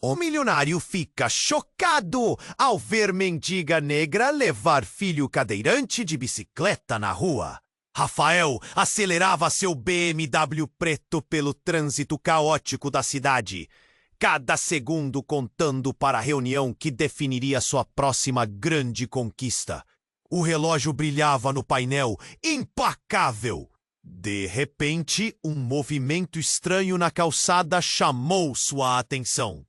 O milionário fica chocado ao ver mendiga negra levar filho cadeirante de bicicleta na rua. Rafael acelerava seu BMW preto pelo trânsito caótico da cidade, cada segundo contando para a reunião que definiria sua próxima grande conquista. O relógio brilhava no painel, impecável. De repente, um movimento estranho na calçada chamou sua atenção.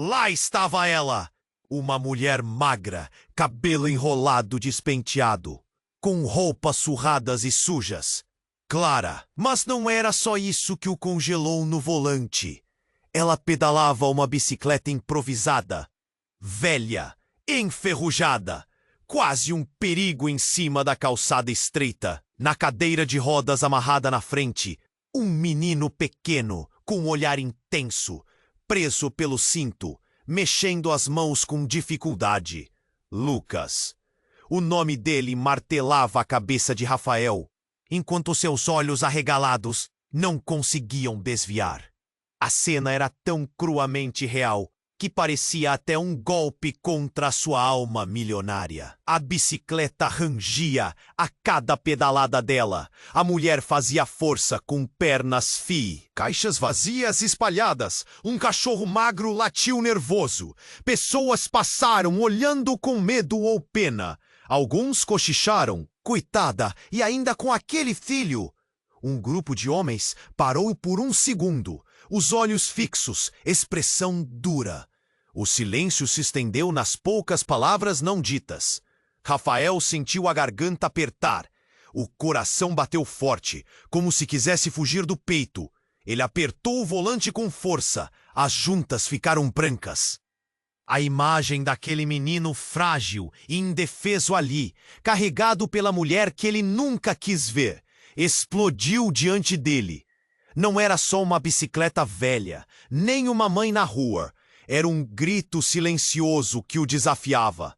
Lá estava ela, uma mulher magra, cabelo enrolado despenteado, com roupas surradas e sujas. Clara, mas não era só isso que o congelou no volante. Ela pedalava uma bicicleta improvisada, velha, enferrujada, quase um perigo em cima da calçada estreita. Na cadeira de rodas amarrada na frente, um menino pequeno, com um olhar intenso, preso pelo cinto, mexendo as mãos com dificuldade. Lucas. O nome dele martelava a cabeça de Rafael, enquanto seus olhos arregalados não conseguiam desviar. A cena era tão cruamente real que parecia até um golpe contra a sua alma milionária. A bicicleta rangia a cada pedalada dela. A mulher fazia força com pernas caixas vazias espalhadas. Um cachorro magro latiu nervoso. Pessoas passaram olhando com medo ou pena. Alguns cochicharam, coitada, e ainda com aquele filho. Um grupo de homens parou por um segundo, os olhos fixos, expressão dura. O silêncio se estendeu nas poucas palavras não ditas. Rafael sentiu a garganta apertar. O coração bateu forte, como se quisesse fugir do peito. Ele apertou o volante com força. As juntas ficaram brancas. A imagem daquele menino frágil e indefeso ali, carregado pela mulher que ele nunca quis ver, explodiu diante dele. Não era só uma bicicleta velha, nem uma mãe na rua. Era um grito silencioso que o desafiava.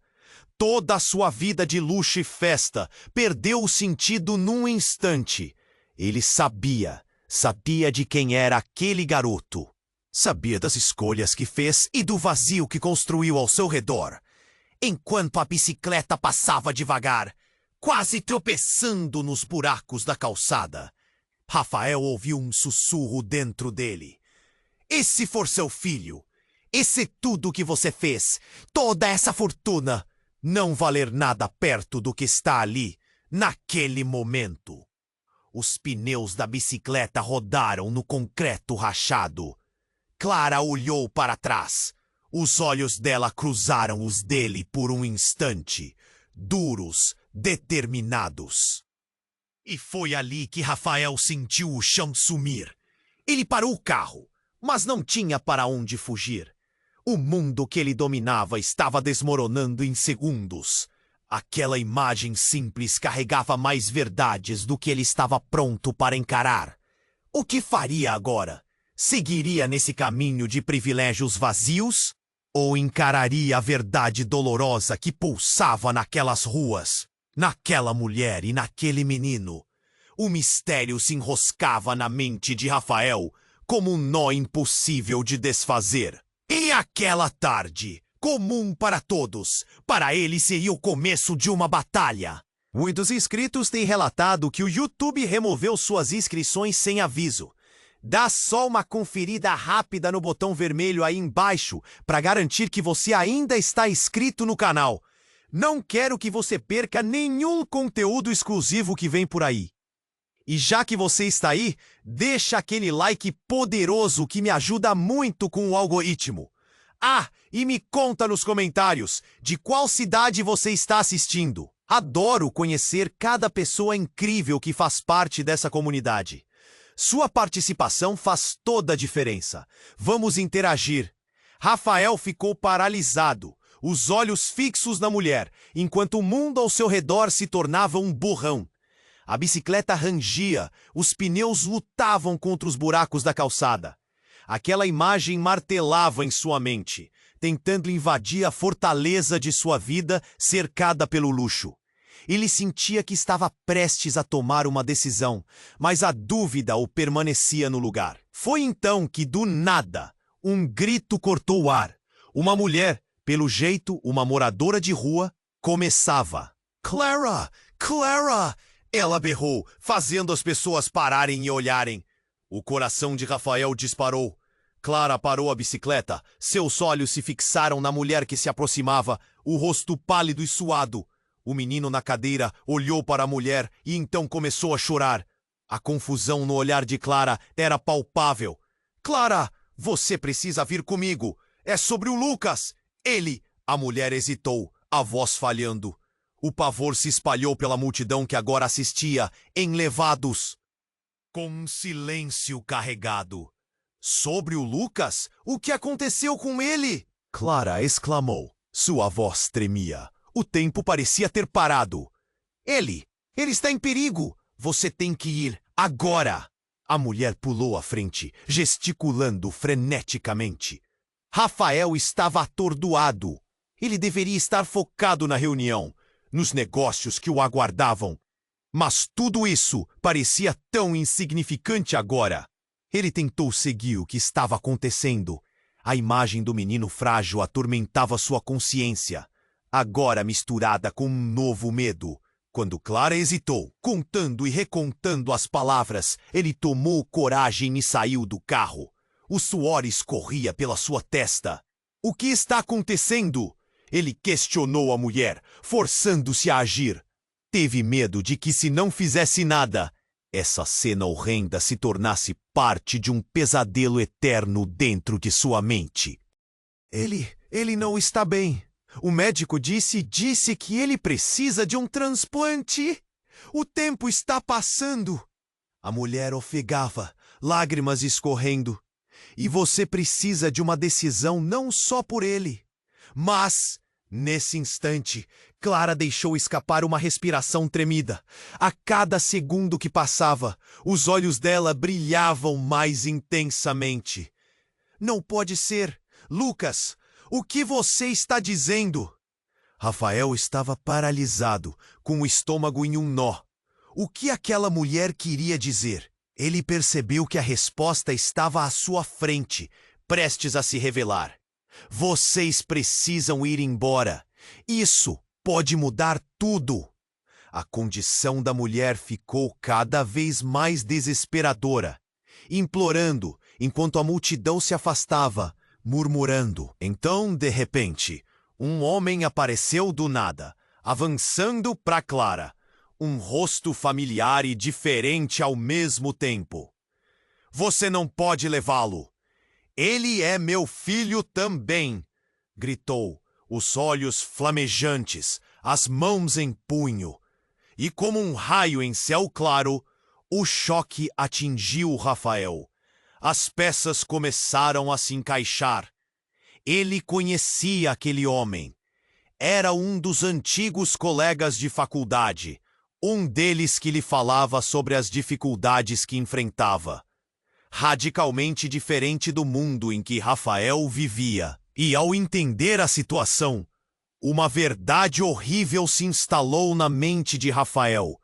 Toda a sua vida de luxo e festa perdeu o sentido num instante. Ele sabia de quem era aquele garoto. Sabia das escolhas que fez e do vazio que construiu ao seu redor. Enquanto a bicicleta passava devagar, quase tropeçando nos buracos da calçada, Rafael ouviu um sussurro dentro dele. E se for seu filho? E se tudo que você fez, toda essa fortuna, não valer nada perto do que está ali, naquele momento? Os pneus da bicicleta rodaram no concreto rachado. Clara olhou para trás. Os olhos dela cruzaram os dele por um instante, duros, determinados. E foi ali que Rafael sentiu o chão sumir. Ele parou o carro, mas não tinha para onde fugir. O mundo que ele dominava estava desmoronando em segundos. Aquela imagem simples carregava mais verdades do que ele estava pronto para encarar. O que faria agora? Seguiria nesse caminho de privilégios vazios? Ou encararia a verdade dolorosa que pulsava naquelas ruas, naquela mulher e naquele menino? O mistério se enroscava na mente de Rafael como um nó impossível de desfazer. E aquela tarde, comum para todos, para ele seria o começo de uma batalha. Muitos inscritos têm relatado que o YouTube removeu suas inscrições sem aviso. Dá só uma conferida rápida no botão vermelho aí embaixo para garantir que você ainda está inscrito no canal. Não quero que você perca nenhum conteúdo exclusivo que vem por aí. E já que você está aí, deixa aquele like poderoso que me ajuda muito com o algoritmo. Ah, e me conta nos comentários de qual cidade você está assistindo. Adoro conhecer cada pessoa incrível que faz parte dessa comunidade. Sua participação faz toda a diferença. Vamos interagir. Rafael ficou paralisado, os olhos fixos na mulher, enquanto o mundo ao seu redor se tornava um borrão. A bicicleta rangia, os pneus lutavam contra os buracos da calçada. Aquela imagem martelava em sua mente, tentando invadir a fortaleza de sua vida cercada pelo luxo. Ele sentia que estava prestes a tomar uma decisão, mas a dúvida o permanecia no lugar. Foi então que, do nada, Um grito cortou o ar. Uma mulher, pelo jeito uma moradora de rua, começava. Clara! Clara! Ela berrou, fazendo as pessoas pararem e olharem. O coração de Rafael disparou. Clara parou a bicicleta. Seus olhos se fixaram na mulher que se aproximava, o rosto pálido e suado. O menino na cadeira olhou para a mulher e então começou a chorar. A confusão no olhar de Clara era palpável. Clara, você precisa vir comigo. É sobre o Lucas. Ele... A mulher hesitou, a voz falhando. O pavor se espalhou pela multidão que agora assistia, enlevados. Com um silêncio carregado. Sobre o Lucas? O que aconteceu com ele? Clara exclamou. Sua voz tremia. O tempo parecia ter parado. Ele está em perigo. Você tem que ir agora. A mulher pulou à frente, gesticulando freneticamente. Rafael estava atordoado. Ele deveria estar focado na reunião, nos negócios que o aguardavam. Mas tudo isso parecia tão insignificante agora. Ele tentou seguir o que estava acontecendo. A imagem do menino frágil atormentava sua consciência, agora misturada com um novo medo. Quando Clara hesitou, contando e recontando as palavras, ele tomou coragem e saiu do carro. O suor escorria pela sua testa. O que está acontecendo? Ele questionou a mulher, forçando-se a agir. Teve medo de que, se não fizesse nada, essa cena horrenda se tornasse parte de um pesadelo eterno dentro de sua mente. Ele não está bem. O médico disse que ele precisa de um transplante. O tempo está passando. A mulher ofegava, lágrimas escorrendo. E você precisa de uma decisão não só por ele. Mas, nesse instante, Clara deixou escapar uma respiração tremida. A cada segundo que passava, os olhos dela brilhavam mais intensamente. Não pode ser. Lucas, o que você está dizendo? Rafael estava paralisado, com o estômago em um nó. O que aquela mulher queria dizer? Ele percebeu que a resposta estava à sua frente, prestes a se revelar. Vocês precisam ir embora. Isso pode mudar tudo. A condição da mulher ficou cada vez mais desesperadora, implorando enquanto a multidão se afastava, murmurando. Então, de repente, um homem apareceu do nada, avançando para Clara, um rosto familiar e diferente ao mesmo tempo. Você não pode levá-lo. Ele é meu filho também, gritou, os olhos flamejantes, as mãos em punho. E como um raio em céu claro, o choque atingiu Rafael. As peças começaram a se encaixar. Ele conhecia aquele homem. Era um dos antigos colegas de faculdade, um deles que lhe falava sobre as dificuldades que enfrentava. Radicalmente diferente do mundo em que Rafael vivia. E ao entender a situação, uma verdade horrível se instalou na mente de Rafael.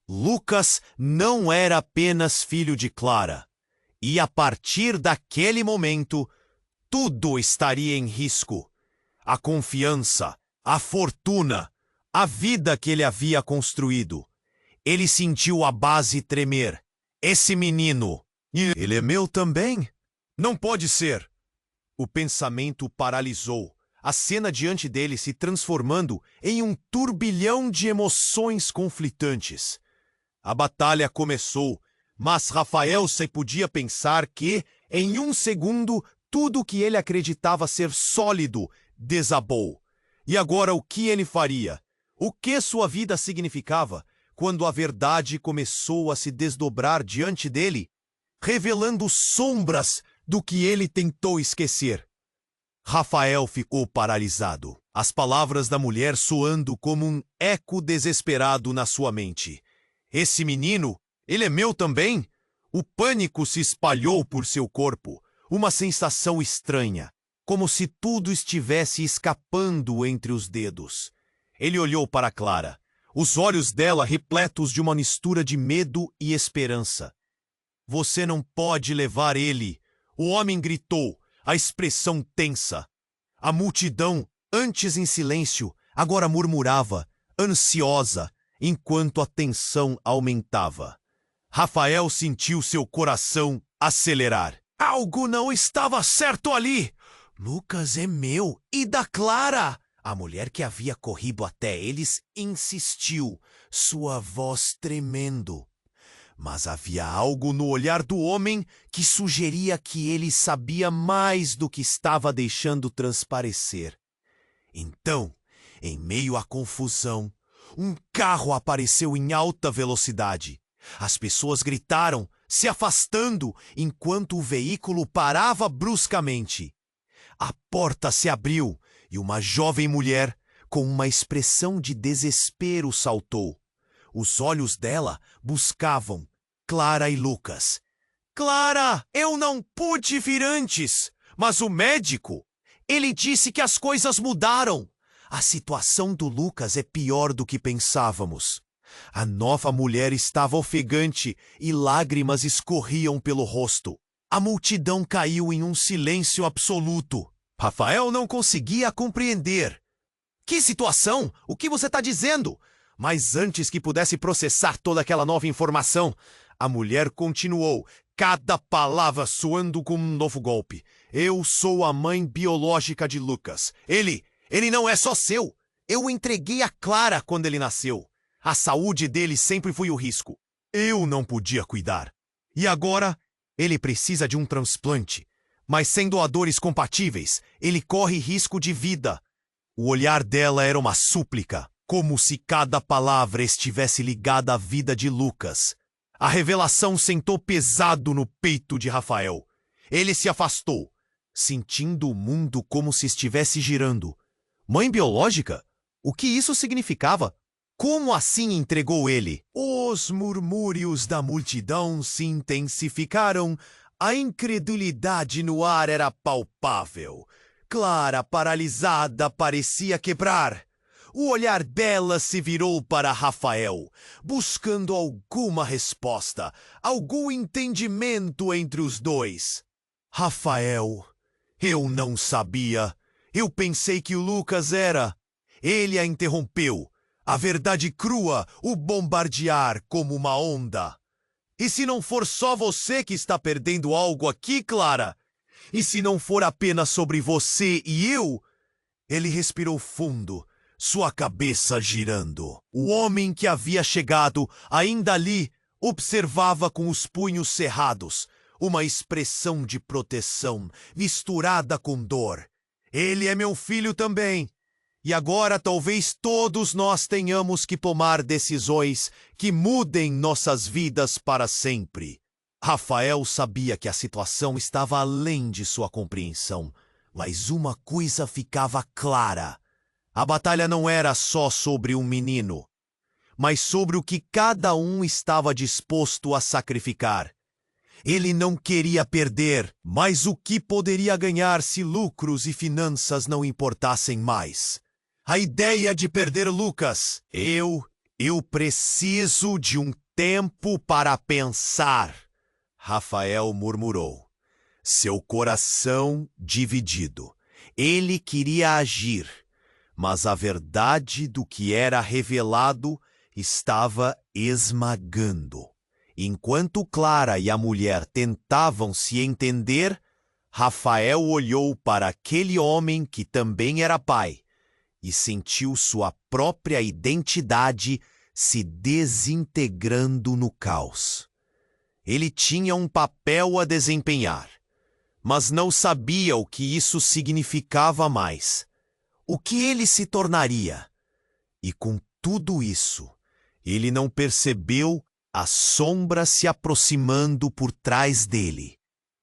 Lucas não era apenas filho de Clara. E a partir daquele momento, tudo estaria em risco. A confiança, a fortuna, a vida que ele havia construído. Ele sentiu a base tremer. Esse menino... Ele é meu também? Não pode ser. O pensamento o paralisou, a cena diante dele se transformando em um turbilhão de emoções conflitantes. A batalha começou, mas Rafael só podia pensar que, em um segundo, tudo que ele acreditava ser sólido desabou. E agora o que ele faria? O que sua vida significava quando a verdade começou a se desdobrar diante dele, revelando sombras do que ele tentou esquecer? Rafael ficou paralisado, as palavras da mulher soando como um eco desesperado na sua mente. Esse menino, ele é meu também? O pânico se espalhou por seu corpo, uma sensação estranha, como se tudo estivesse escapando entre os dedos. Ele olhou para Clara, os olhos dela repletos de uma mistura de medo e esperança. Você não pode levar ele, o homem gritou, a expressão tensa. A multidão, antes em silêncio, agora murmurava, ansiosa, enquanto a tensão aumentava. Rafael sentiu seu coração acelerar. Algo não estava certo ali! Lucas é meu e da Clara! A mulher que havia corrido até eles insistiu, sua voz tremendo. Mas havia algo no olhar do homem que sugeria que ele sabia mais do que estava deixando transparecer. Então, em meio à confusão, um carro apareceu em alta velocidade. As pessoas gritaram, se afastando, enquanto o veículo parava bruscamente. A porta se abriu e uma jovem mulher, com uma expressão de desespero, saltou. Os olhos dela buscavam Clara e Lucas. Clara, eu não pude vir antes, mas o médico, ele disse que as coisas mudaram. A situação do Lucas é pior do que pensávamos. A nova mulher estava ofegante e lágrimas escorriam pelo rosto. A multidão caiu em um silêncio absoluto. Rafael não conseguia compreender. Que situação? O que você está dizendo? Mas antes que pudesse processar toda aquela nova informação, a mulher continuou, cada palavra soando como um novo golpe. Eu sou a mãe biológica de Lucas. Ele não é só seu. Eu o entreguei a Clara quando ele nasceu. A saúde dele sempre foi o risco. Eu não podia cuidar. E agora, ele precisa de um transplante. Mas sem doadores compatíveis, ele corre risco de vida. O olhar dela era uma súplica, como se cada palavra estivesse ligada à vida de Lucas. A revelação sentou pesado no peito de Rafael. Ele se afastou, sentindo o mundo como se estivesse girando. Mãe biológica? O que isso significava? Como assim entregou ele? Os murmúrios da multidão se intensificaram. A incredulidade no ar era palpável. Clara, paralisada, parecia quebrar. O olhar dela se virou para Rafael, buscando alguma resposta, algum entendimento entre os dois. Rafael, eu não sabia. Eu pensei que o Lucas era. Ele a interrompeu. A verdade crua o bombardear como uma onda. E se não for só você que está perdendo algo aqui, Clara? E se não for apenas sobre você e eu? Ele respirou fundo, sua cabeça girando. O homem que havia chegado, ainda ali, observava com os punhos cerrados, uma expressão de proteção misturada com dor. Ele é meu filho também. E agora talvez todos nós tenhamos que tomar decisões que mudem nossas vidas para sempre. Rafael sabia que a situação estava além de sua compreensão, mas uma coisa ficava clara. A batalha não era só sobre um menino, mas sobre o que cada um estava disposto a sacrificar. Ele não queria perder, mas o que poderia ganhar se lucros e finanças não importassem mais? A ideia de perder Lucas. Eu preciso de um tempo para pensar, Rafael murmurou, seu coração dividido. Ele queria agir, mas a verdade do que era revelado estava esmagando. Enquanto Clara e a mulher tentavam se entender, Rafael olhou para aquele homem que também era pai e sentiu sua própria identidade se desintegrando no caos. Ele tinha um papel a desempenhar, mas não sabia o que isso significava mais. O que ele se tornaria? E com tudo isso, ele não percebeu a sombra se aproximando por trás dele.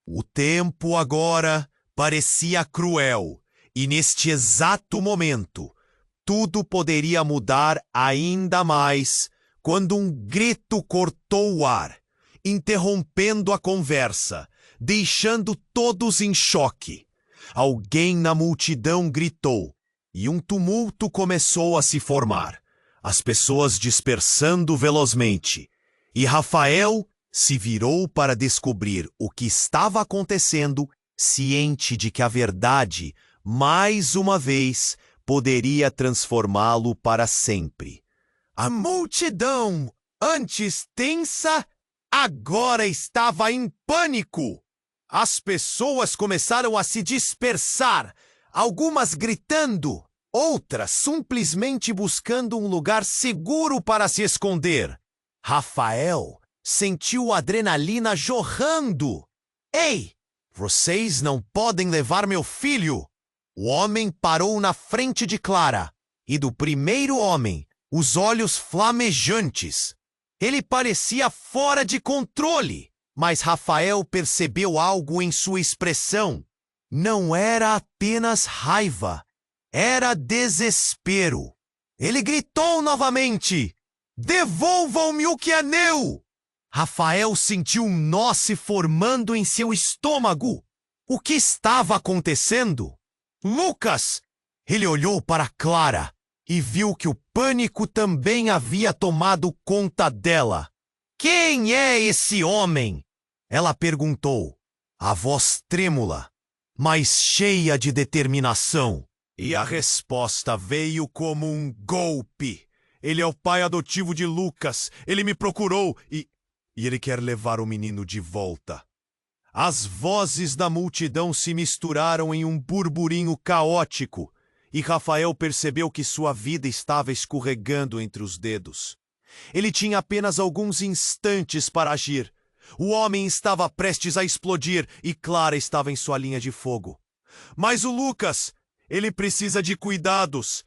O tempo agora parecia cruel, e neste exato momento, tudo poderia mudar ainda mais quando um grito cortou o ar, interrompendo a conversa, deixando todos em choque. Alguém na multidão gritou, e um tumulto começou a se formar, as pessoas dispersando velozmente, e Rafael se virou para descobrir o que estava acontecendo ciente de que a verdade, mais uma vez, poderia transformá-lo para sempre. A multidão, antes tensa, agora estava em pânico. As pessoas começaram a se dispersar, algumas gritando, outras simplesmente buscando um lugar seguro para se esconder. Rafael sentiu a adrenalina jorrando. Ei, vocês não podem levar meu filho! O homem parou na frente de Clara, e do primeiro homem, os olhos flamejantes. Ele parecia fora de controle, mas Rafael percebeu algo em sua expressão. Não era apenas raiva, era desespero. Ele gritou novamente: "Devolvam-me o que é meu!" Rafael sentiu um nó se formando em seu estômago. O que estava acontecendo? Lucas! Ele olhou para Clara e viu que o pânico também havia tomado conta dela. "Quem é esse homem?" ela perguntou, a voz trêmula, mas cheia de determinação. E a resposta veio como um golpe. "Ele é o pai adotivo de Lucas. Ele me procurou e ele quer levar o menino de volta." As vozes da multidão se misturaram em um burburinho caótico, e Rafael percebeu que sua vida estava escorregando entre os dedos. Ele tinha apenas alguns instantes para agir. O homem estava prestes a explodir e Clara estava em sua linha de fogo. Mas o Lucas, ele precisa de cuidados.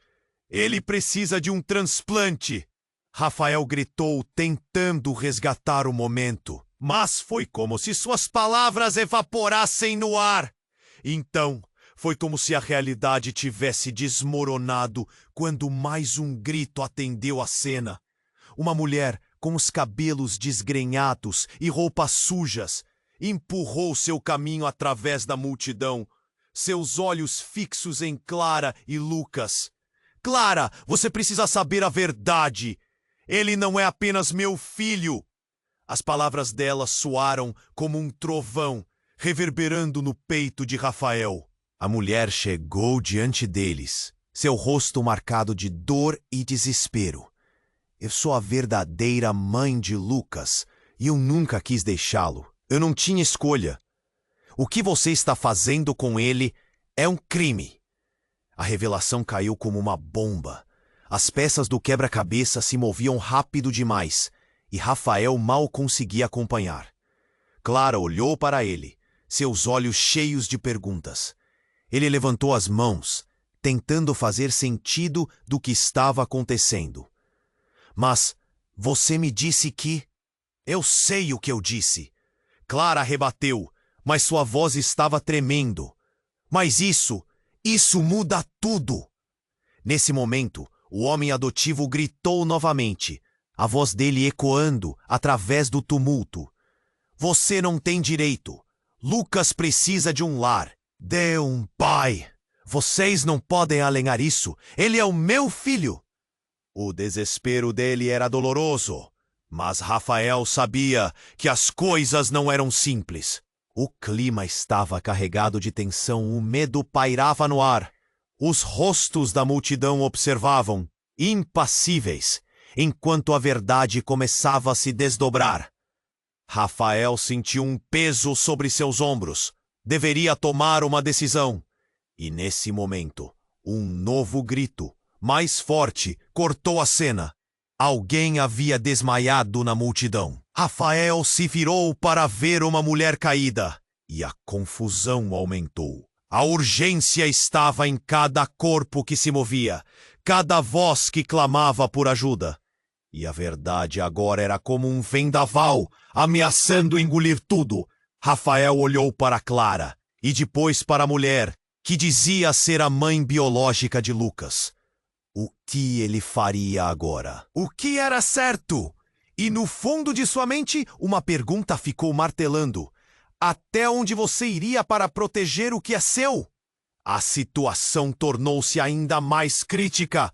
Ele precisa de um transplante. Rafael gritou, tentando resgatar o momento. Mas foi como se suas palavras evaporassem no ar. Então, foi como se a realidade tivesse desmoronado quando mais um grito atendeu a cena. Uma mulher, com os cabelos desgrenhados e roupas sujas, empurrou seu caminho através da multidão, seus olhos fixos em Clara e Lucas. "Clara, você precisa saber a verdade. Ele não é apenas meu filho." As palavras dela soaram como um trovão, reverberando no peito de Rafael. A mulher chegou diante deles, seu rosto marcado de dor e desespero. "Eu sou a verdadeira mãe de Lucas e eu nunca quis deixá-lo. Eu não tinha escolha. O que você está fazendo com ele é um crime." A revelação caiu como uma bomba. As peças do quebra-cabeça se moviam rápido demais, e Rafael mal conseguia acompanhar. Clara olhou para ele, seus olhos cheios de perguntas. Ele levantou as mãos, tentando fazer sentido do que estava acontecendo. "Mas você me disse que..." "Eu sei o que eu disse." Clara rebateu, mas sua voz estava tremendo. "Mas isso muda tudo." Nesse momento, o homem adotivo gritou novamente, a voz dele ecoando através do tumulto. "Você não tem direito. Lucas precisa de um lar. De um pai. Vocês não podem alinhar isso. Ele é o meu filho." O desespero dele era doloroso, mas Rafael sabia que as coisas não eram simples. O clima estava carregado de tensão, o medo pairava no ar. Os rostos da multidão observavam, impassíveis, enquanto a verdade começava a se desdobrar. Rafael sentiu um peso sobre seus ombros. Deveria tomar uma decisão. E nesse momento, um novo grito, mais forte, cortou a cena. Alguém havia desmaiado na multidão. Rafael se virou para ver uma mulher caída, e a confusão aumentou. A urgência estava em cada corpo que se movia, cada voz que clamava por ajuda. E a verdade agora era como um vendaval, ameaçando engolir tudo. Rafael olhou para Clara, e depois para a mulher, que dizia ser a mãe biológica de Lucas. O que ele faria agora? O que era certo? E no fundo de sua mente, uma pergunta ficou martelando. Até onde você iria para proteger o que é seu? A situação tornou-se ainda mais crítica.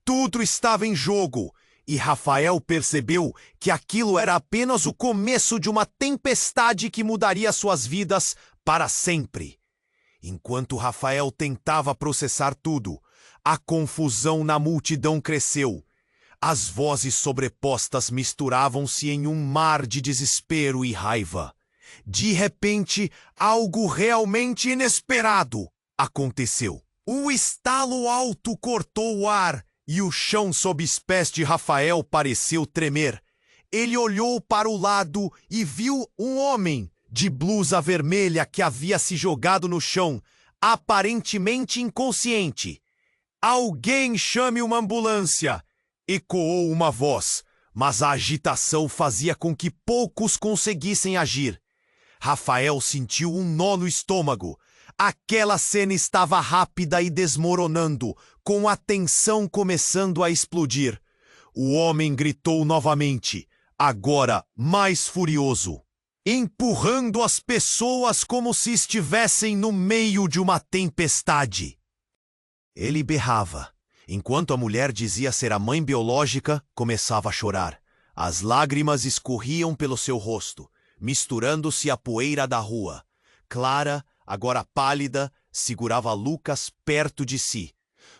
Tudo estava em jogo, e Rafael percebeu que aquilo era apenas o começo de uma tempestade que mudaria suas vidas para sempre. Enquanto Rafael tentava processar tudo, a confusão na multidão cresceu. As vozes sobrepostas misturavam-se em um mar de desespero e raiva. De repente, algo realmente inesperado aconteceu. Um estalo alto cortou o ar e o chão sob os pés de Rafael pareceu tremer. Ele olhou para o lado e viu um homem de blusa vermelha que havia se jogado no chão, aparentemente inconsciente. "Alguém chame uma ambulância!" ecoou uma voz, mas a agitação fazia com que poucos conseguissem agir. Rafael sentiu um nó no estômago. Aquela cena estava rápida e desmoronando, com a tensão começando a explodir. O homem gritou novamente, agora mais furioso, empurrando as pessoas como se estivessem no meio de uma tempestade. Ele berrava. Enquanto a mulher dizia ser a mãe biológica, começava a chorar. As lágrimas escorriam pelo seu rosto, misturando-se à poeira da rua. Clara, agora pálida, segurava Lucas perto de si.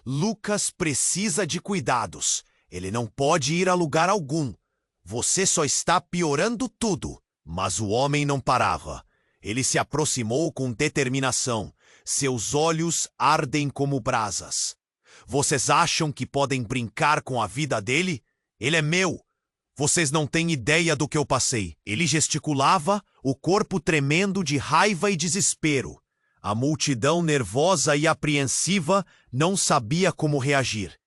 "Lucas precisa de cuidados. Ele não pode ir a lugar algum. Você só está piorando tudo." Mas o homem não parava. Ele se aproximou com determinação. Seus olhos ardem como brasas. "Vocês acham que podem brincar com a vida dele? Ele é meu. Vocês não têm ideia do que eu passei." Ele gesticulava, o corpo tremendo de raiva e desespero. A multidão, nervosa e apreensiva, não sabia como reagir.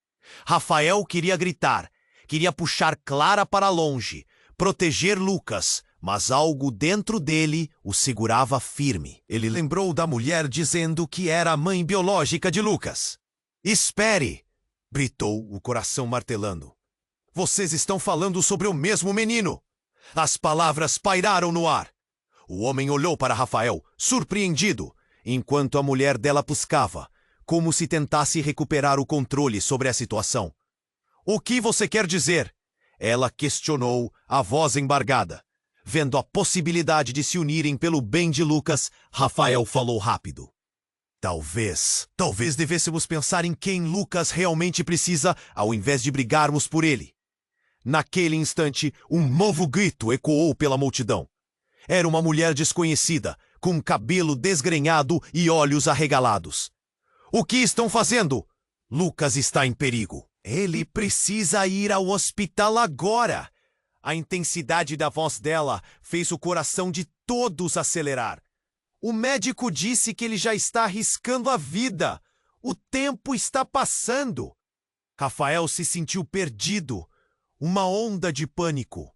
Rafael queria gritar, queria puxar Clara para longe, proteger Lucas, mas algo dentro dele o segurava firme. Ele lembrou da mulher dizendo que era a mãe biológica de Lucas. "Espere!" gritou, o coração martelando. "Vocês estão falando sobre o mesmo menino!" As palavras pairaram no ar. O homem olhou para Rafael, surpreendido, enquanto a mulher dela buscava, como se tentasse recuperar o controle sobre a situação. "O que você quer dizer?" Ela questionou, a voz embargada. Vendo a possibilidade de se unirem pelo bem de Lucas, Rafael falou rápido. Talvez devêssemos pensar em quem Lucas realmente precisa, ao invés de brigarmos por ele." Naquele instante, um novo grito ecoou pela multidão. Era uma mulher desconhecida, com cabelo desgrenhado e olhos arregalados. "O que estão fazendo?" "Lucas está em perigo. Ele precisa ir ao hospital agora." A intensidade da voz dela fez o coração de todos acelerar. "O médico disse que ele já está arriscando a vida. O tempo está passando." Rafael se sentiu perdido. Uma onda de pânico.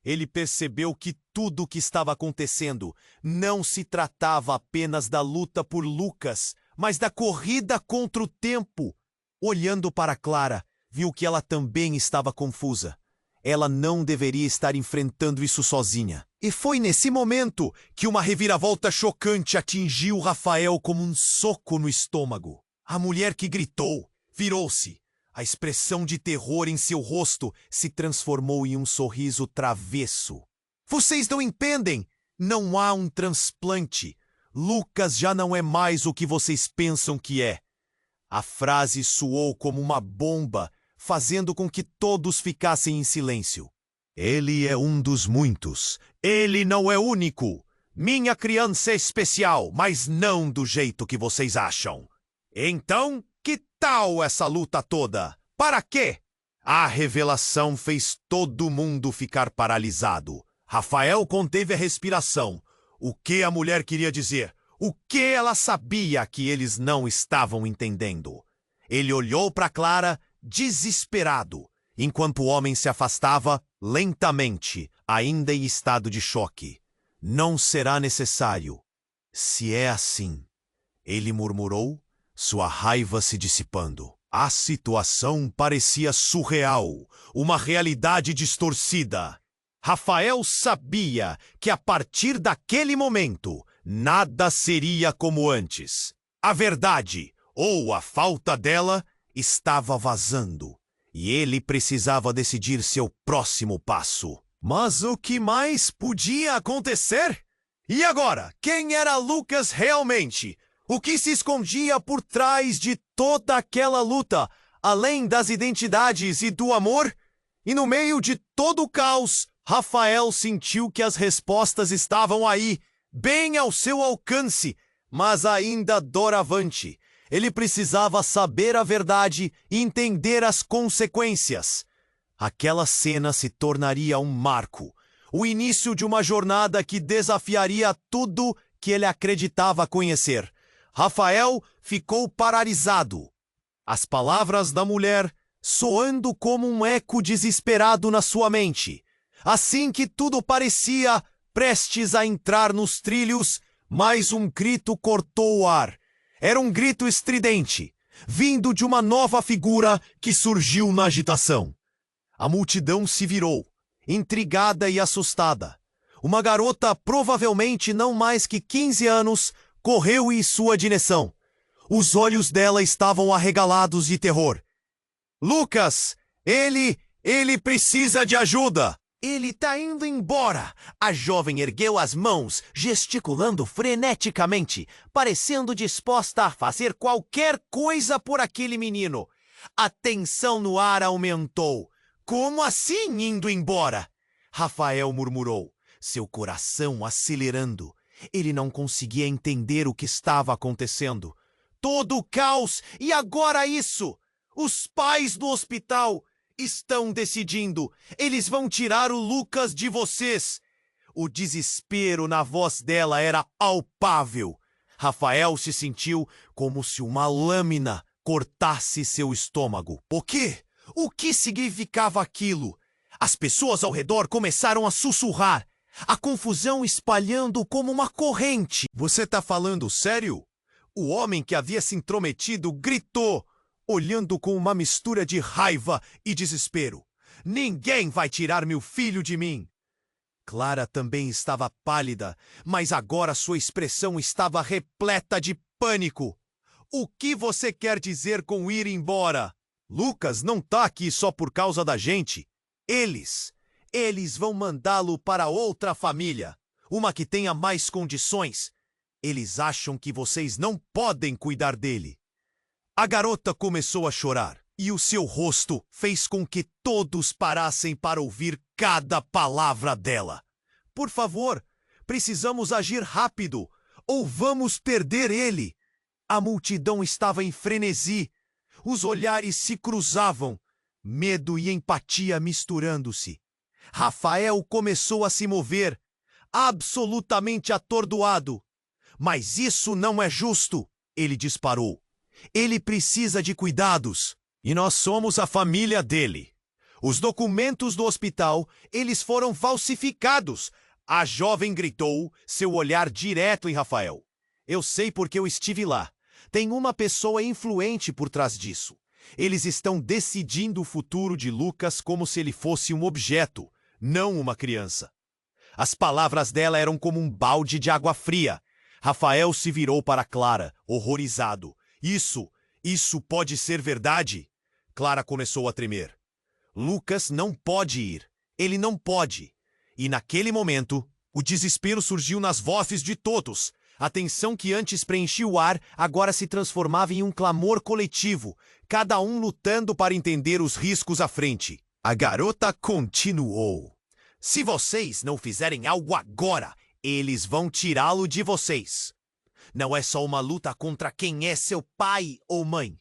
Ele percebeu que tudo o que estava acontecendo não se tratava apenas da luta por Lucas, mas da corrida contra o tempo. Olhando para Clara, viu que ela também estava confusa. Ela não deveria estar enfrentando isso sozinha. E foi nesse momento que uma reviravolta chocante atingiu Rafael como um soco no estômago. A mulher que gritou virou-se. A expressão de terror em seu rosto se transformou em um sorriso travesso. "Vocês não entendem! Não há um transplante. Lucas já não é mais o que vocês pensam que é." A frase soou como uma bomba, fazendo com que todos ficassem em silêncio. "Ele é um dos muitos. Ele não é único. Minha criança é especial, mas não do jeito que vocês acham. Então, que tal essa luta toda? Para quê?" A revelação fez todo mundo ficar paralisado. Rafael conteve a respiração. O que a mulher queria dizer? O que ela sabia que eles não estavam entendendo? Ele olhou para Clara, desesperado, enquanto o homem se afastava lentamente, ainda em estado de choque. "Não será necessário." "Se é assim," ele murmurou, sua raiva se dissipando. A situação parecia surreal, uma realidade distorcida. Rafael sabia que a partir daquele momento, nada seria como antes. A verdade, ou a falta dela, estava vazando, e ele precisava decidir seu próximo passo. Mas o que mais podia acontecer? E agora, quem era Lucas realmente? O que se escondia por trás de toda aquela luta, além das identidades e do amor? E no meio de todo o caos, Rafael sentiu que as respostas estavam aí, bem ao seu alcance, mas ainda doravante. Ele precisava saber a verdade e entender as consequências. Aquela cena se tornaria um marco, o início de uma jornada que desafiaria tudo que ele acreditava conhecer. Rafael ficou paralisado. As palavras da mulher soando como um eco desesperado na sua mente. Assim que tudo parecia prestes a entrar nos trilhos, mais um grito cortou o ar. Era um grito estridente, vindo de uma nova figura que surgiu na agitação. A multidão se virou, intrigada e assustada. Uma garota, provavelmente não mais que 15 anos, correu em sua direção. Os olhos dela estavam arregalados de terror. Lucas, ele precisa de ajuda! Ele tá indo embora! A jovem ergueu as mãos, gesticulando freneticamente, parecendo disposta a fazer qualquer coisa por aquele menino. A tensão no ar aumentou. Como assim indo embora? Rafael murmurou, seu coração acelerando. Ele não conseguia entender o que estava acontecendo. Todo o caos, e agora isso! Os pais do hospital estão decidindo. Eles vão tirar o Lucas de vocês. O desespero na voz dela era palpável. Rafael se sentiu como se uma lâmina cortasse seu estômago. O quê? O que significava aquilo? As pessoas ao redor começaram a sussurrar, a confusão espalhando como uma corrente. Você tá falando sério? O homem que havia se intrometido gritou, olhando com uma mistura de raiva e desespero. Ninguém vai tirar meu filho de mim! Clara também estava pálida, mas agora sua expressão estava repleta de pânico. O que você quer dizer com ir embora? Lucas não tá aqui só por causa da gente. Eles vão mandá-lo para outra família, uma que tenha mais condições. Eles acham que vocês não podem cuidar dele. A garota começou a chorar, e o seu rosto fez com que todos parassem para ouvir cada palavra dela. Por favor, precisamos agir rápido, ou vamos perder ele. A multidão estava em frenesi. Os olhares se cruzavam, medo e empatia misturando-se. Rafael começou a se mover, absolutamente atordoado. Mas isso não é justo, ele disparou. Ele precisa de cuidados, e nós somos a família dele. Os documentos do hospital, eles foram falsificados. A jovem gritou, seu olhar direto em Rafael. Eu sei porque eu estive lá. Tem uma pessoa influente por trás disso. Eles estão decidindo o futuro de Lucas como se ele fosse um objeto, não uma criança. As palavras dela eram como um balde de água fria. Rafael se virou para Clara, horrorizado. Isso pode ser verdade? Clara começou a tremer. Lucas não pode ir. Ele não pode. E naquele momento, o desespero surgiu nas vozes de todos. A tensão que antes preenchia o ar agora se transformava em um clamor coletivo, cada um lutando para entender os riscos à frente. A garota continuou. Se vocês não fizerem algo agora, eles vão tirá-lo de vocês. Não é só uma luta contra quem é seu pai ou mãe.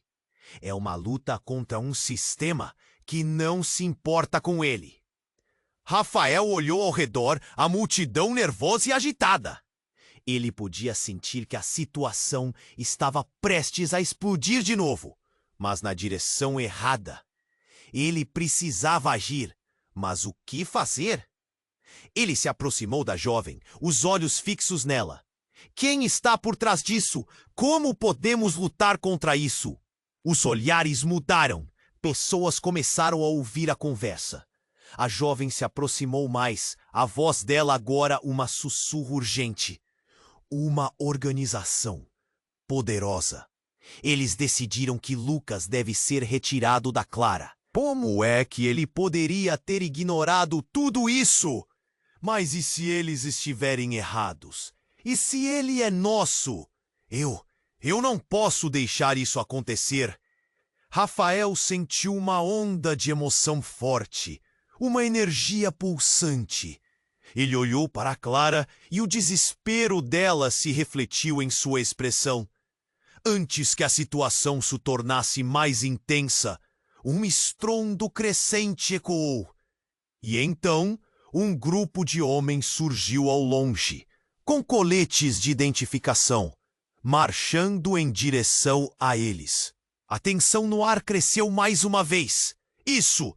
É uma luta contra um sistema que não se importa com ele. Rafael olhou ao redor, a multidão nervosa e agitada. Ele podia sentir que a situação estava prestes a explodir de novo, mas na direção errada. Ele precisava agir, mas o que fazer? Ele se aproximou da jovem, os olhos fixos nela. Quem está por trás disso? Como podemos lutar contra isso? Os olhares mudaram. Pessoas começaram a ouvir a conversa. A jovem se aproximou mais, a voz dela agora uma sussurro urgente. Uma organização poderosa. Eles decidiram que Lucas deve ser retirado da Clara. Como é que ele poderia ter ignorado tudo isso? Mas e se eles estiverem errados? E se ele é nosso? Eu não posso deixar isso acontecer. Rafael sentiu uma onda de emoção forte, uma energia pulsante. Ele olhou para Clara e o desespero dela se refletiu em sua expressão. Antes que a situação se tornasse mais intensa, um estrondo crescente ecoou. E então, um grupo de homens surgiu ao longe, com coletes de identificação, marchando em direção a eles. A tensão no ar cresceu mais uma vez. Isso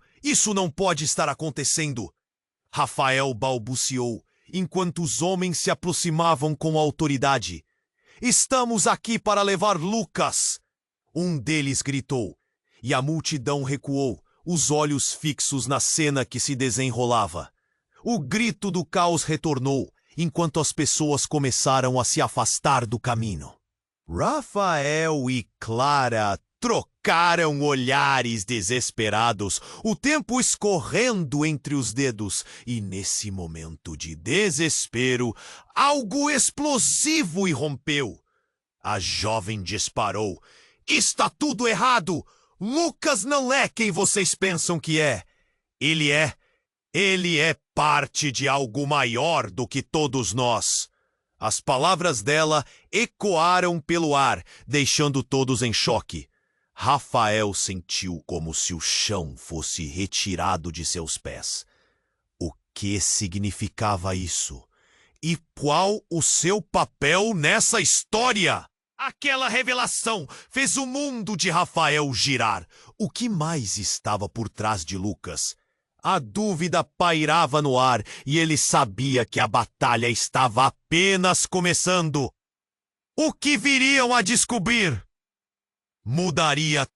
não pode estar acontecendo. Rafael balbuciou, enquanto os homens se aproximavam com autoridade. Estamos aqui para levar Lucas! Um deles gritou, e a multidão recuou, os olhos fixos na cena que se desenrolava. O grito do caos retornou, enquanto as pessoas começaram a se afastar do caminho. Rafael e Clara trocaram olhares desesperados, o tempo escorrendo entre os dedos, e nesse momento de desespero, algo explosivo irrompeu. A jovem disparou. Está tudo errado! Lucas não é quem vocês pensam que é. Ele é parte de algo maior do que todos nós. As palavras dela ecoaram pelo ar, deixando todos em choque. Rafael sentiu como se o chão fosse retirado de seus pés. O que significava isso? E qual o seu papel nessa história? Aquela revelação fez o mundo de Rafael girar. O que mais estava por trás de Lucas? A dúvida pairava no ar e ele sabia que a batalha estava apenas começando. O que viriam a descobrir mudaria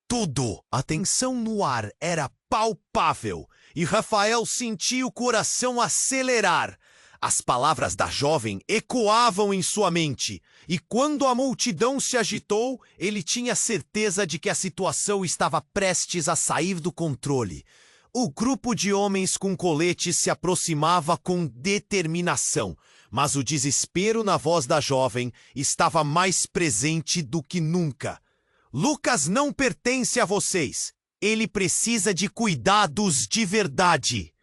tudo. A tensão no ar era palpável e Rafael sentia o coração acelerar. As palavras da jovem ecoavam em sua mente, e quando a multidão se agitou, ele tinha certeza de que a situação estava prestes a sair do controle. O grupo de homens com coletes se aproximava com determinação, mas o desespero na voz da jovem estava mais presente do que nunca. Lucas não pertence a vocês. Ele precisa de cuidados de verdade.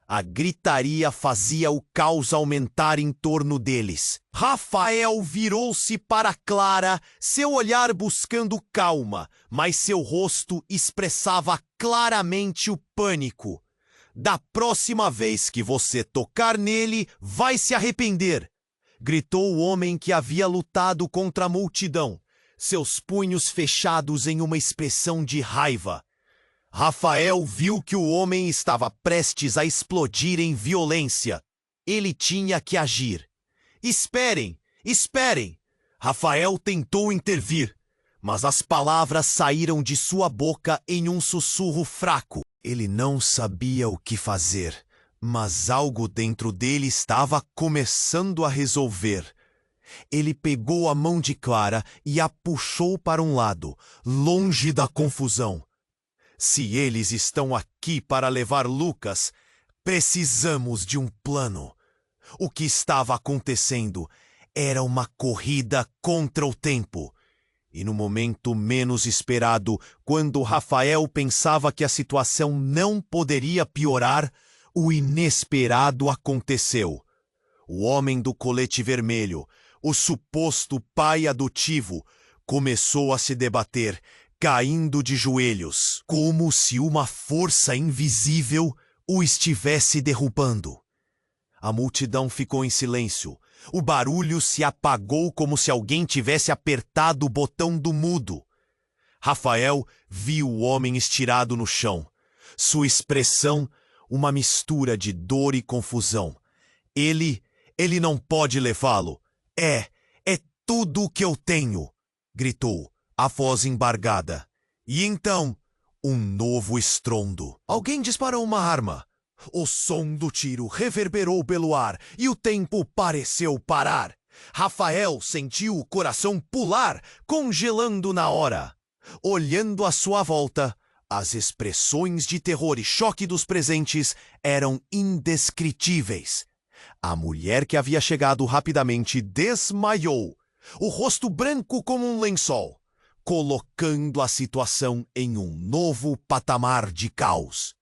A gritaria fazia o caos aumentar em torno deles. Rafael virou-se para Clara, seu olhar buscando calma, mas seu rosto expressava claramente o pânico. Da próxima vez que você tocar nele, vai se arrepender, gritou o homem que havia lutado contra a multidão, seus punhos fechados em uma expressão de raiva. Rafael viu que o homem estava prestes a explodir em violência. Ele tinha que agir. Esperem! Rafael tentou intervir, mas as palavras saíram de sua boca em um sussurro fraco. Ele não sabia o que fazer, mas algo dentro dele estava começando a resolver. Ele pegou a mão de Clara e a puxou para um lado, longe da confusão. Se eles estão aqui para levar Lucas, precisamos de um plano. O que estava acontecendo era uma corrida contra o tempo. E no momento menos esperado, quando Rafael pensava que a situação não poderia piorar, o inesperado aconteceu. O homem do colete vermelho, o suposto pai adotivo, começou a se debater, caindo de joelhos, como se uma força invisível o estivesse derrubando. A multidão ficou em silêncio. O barulho se apagou como se alguém tivesse apertado o botão do mudo. Rafael viu o homem estirado no chão. Sua expressão, uma mistura de dor e confusão. Ele não pode levá-lo. É tudo o que eu tenho, gritou, a voz embargada. E então, um novo estrondo. Alguém disparou uma arma. O som do tiro reverberou pelo ar e o tempo pareceu parar. Rafael sentiu o coração pular, congelando na hora. Olhando à sua volta, as expressões de terror e choque dos presentes eram indescritíveis. A mulher que havia chegado rapidamente desmaiou, o rosto branco como um lençol, colocando a situação em um novo patamar de caos.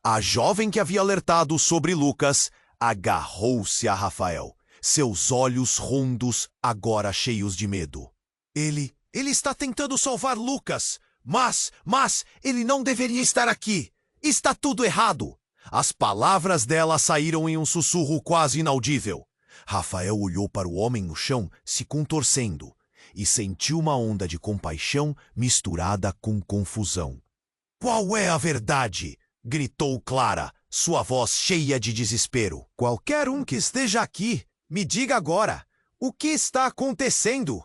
A jovem que havia alertado sobre Lucas agarrou-se a Rafael, seus olhos rondos agora cheios de medo. Ele está tentando salvar Lucas, mas ele não deveria estar aqui. Está tudo errado. As palavras dela saíram em um sussurro quase inaudível. Rafael olhou para o homem no chão, se contorcendo, e sentiu uma onda de compaixão misturada com confusão. "Qual é a verdade?" gritou Clara, sua voz cheia de desespero. "Qualquer um que esteja aqui, me diga agora, o que está acontecendo?"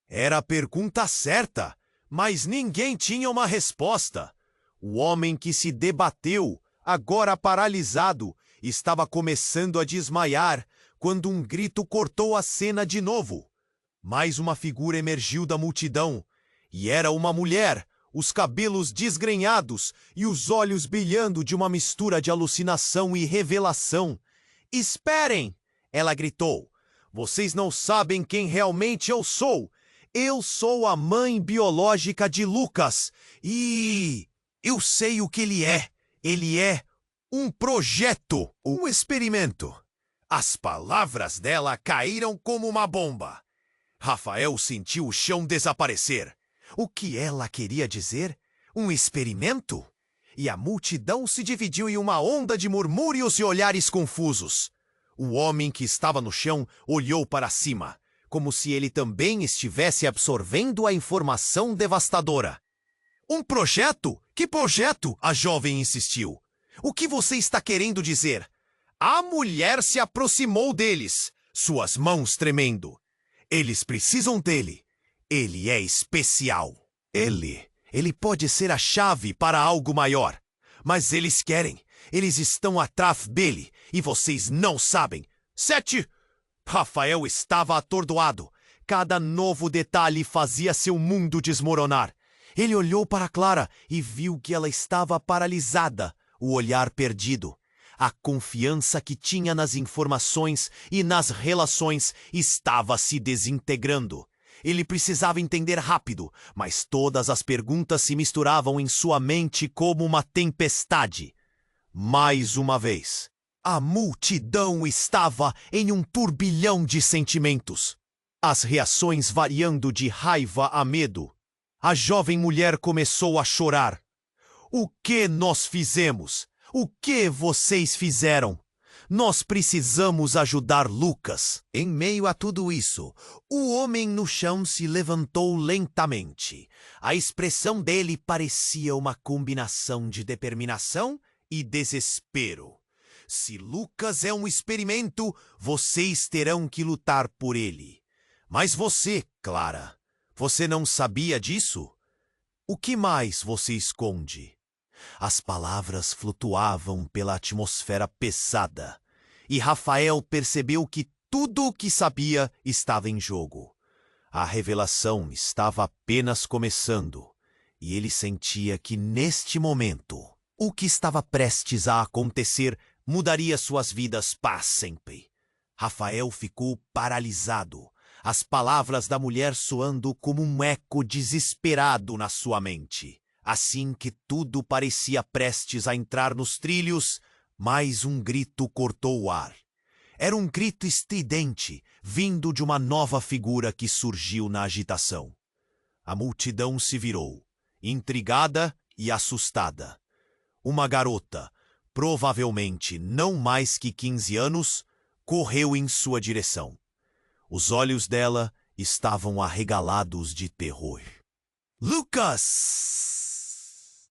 Era a pergunta certa, mas ninguém tinha uma resposta. O homem que se debateu, agora paralisado, estava começando a desmaiar quando um grito cortou a cena de novo. Mais uma figura emergiu da multidão, e era uma mulher, os cabelos desgrenhados e os olhos brilhando de uma mistura de alucinação e revelação. "Esperem!" ela gritou. "Vocês não sabem quem realmente eu sou. Eu sou a mãe biológica de Lucas e eu sei o que ele é. Ele é um projeto, um experimento." As palavras dela caíram como uma bomba. Rafael sentiu o chão desaparecer. O que ela queria dizer? Um experimento? E a multidão se dividiu em uma onda de murmúrios e olhares confusos. O homem que estava no chão olhou para cima, como se ele também estivesse absorvendo a informação devastadora. "Um projeto? Que projeto?" a jovem insistiu. "O que você está querendo dizer?" A mulher se aproximou deles, suas mãos tremendo. "Eles precisam dele. Ele é especial. Ele pode ser a chave para algo maior. Mas eles estão atrás dele e vocês não sabem." "Sete!" Rafael estava atordoado. Cada novo detalhe fazia seu mundo desmoronar. Ele olhou para Clara e viu que ela estava paralisada, o olhar perdido. A confiança que tinha nas informações e nas relações estava se desintegrando. Ele precisava entender rápido, mas todas as perguntas se misturavam em sua mente como uma tempestade. Mais uma vez, a multidão estava em um turbilhão de sentimentos, as reações variando de raiva a medo. A jovem mulher começou a chorar. "O que nós fizemos? O que vocês fizeram? Nós precisamos ajudar Lucas." Em meio a tudo isso, o homem no chão se levantou lentamente. A expressão dele parecia uma combinação de determinação e desespero. "Se Lucas é um experimento, vocês terão que lutar por ele. Mas você, Clara, você não sabia disso? O que mais você esconde?" As palavras flutuavam pela atmosfera pesada, e Rafael percebeu que tudo o que sabia estava em jogo. A revelação estava apenas começando, e ele sentia que neste momento, o que estava prestes a acontecer mudaria suas vidas para sempre. Rafael ficou paralisado, as palavras da mulher soando como um eco desesperado na sua mente. Assim que tudo parecia prestes a entrar nos trilhos, mais um grito cortou o ar. Era um grito estridente, vindo de uma nova figura que surgiu na agitação. A multidão se virou, intrigada e assustada. Uma garota, provavelmente não mais que 15 anos, correu em sua direção. Os olhos dela estavam arregalados de terror. "Lucas!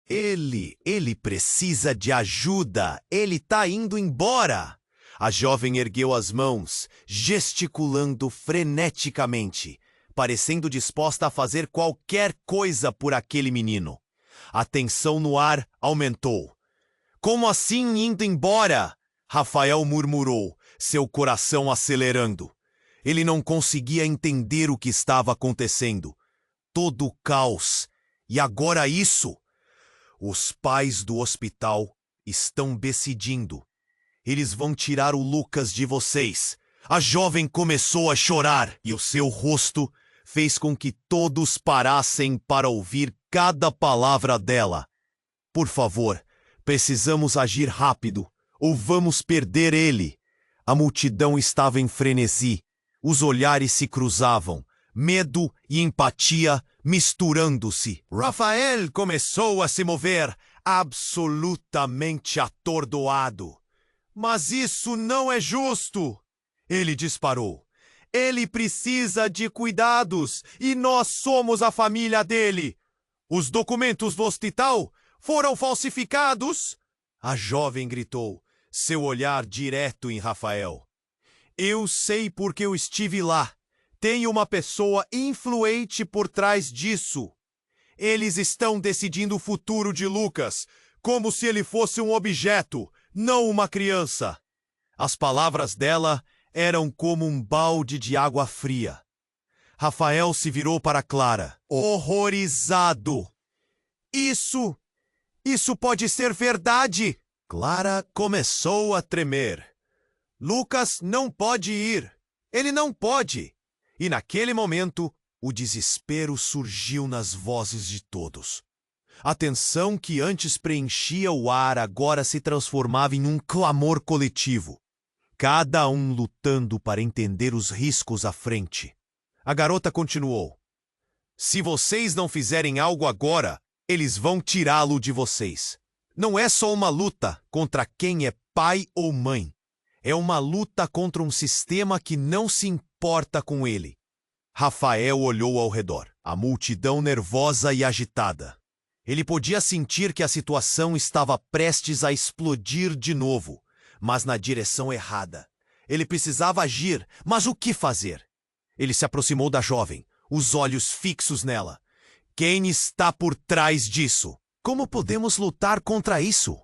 Ele precisa de ajuda. Ele tá indo embora." A jovem ergueu as mãos, gesticulando freneticamente, parecendo disposta a fazer qualquer coisa por aquele menino. A tensão no ar aumentou. "Como assim indo embora?" Rafael murmurou, seu coração acelerando. Ele não conseguia entender o que estava acontecendo. Todo o caos. E agora isso? Os pais do hospital estão decidindo. Eles vão tirar o Lucas de vocês. A jovem começou a chorar e o seu rosto fez com que todos parassem para ouvir cada palavra dela. Por favor, precisamos agir rápido, ou vamos perder ele. A multidão estava em frenesi. Os olhares se cruzavam, medo e empatia misturando-se. Rafael começou a se mover, absolutamente atordoado. Mas isso não é justo! Ele disparou. Ele precisa de cuidados e nós somos a família dele. Os documentos do hospital foram falsificados? A jovem gritou, seu olhar direto em Rafael. Eu sei porque eu estive lá. Tem uma pessoa influente por trás disso. Eles estão decidindo o futuro de Lucas, como se ele fosse um objeto, não uma criança. As palavras dela eram como um balde de água fria. Rafael se virou para Clara, horrorizado. Isso pode ser verdade! Clara começou a tremer. Lucas não pode ir. Ele não pode. E naquele momento, o desespero surgiu nas vozes de todos. A tensão que antes preenchia o ar agora se transformava em um clamor coletivo. Cada um lutando para entender os riscos à frente. A garota continuou. Se vocês não fizerem algo agora, eles vão tirá-lo de vocês. Não é só uma luta contra quem é pai ou mãe. É uma luta contra um sistema que não se importa com ele. Rafael olhou ao redor, a multidão nervosa e agitada. Ele podia sentir que a situação estava prestes a explodir de novo, mas na direção errada. Ele precisava agir, mas o que fazer? Ele se aproximou da jovem, os olhos fixos nela. Quem está por trás disso? Como podemos lutar contra isso?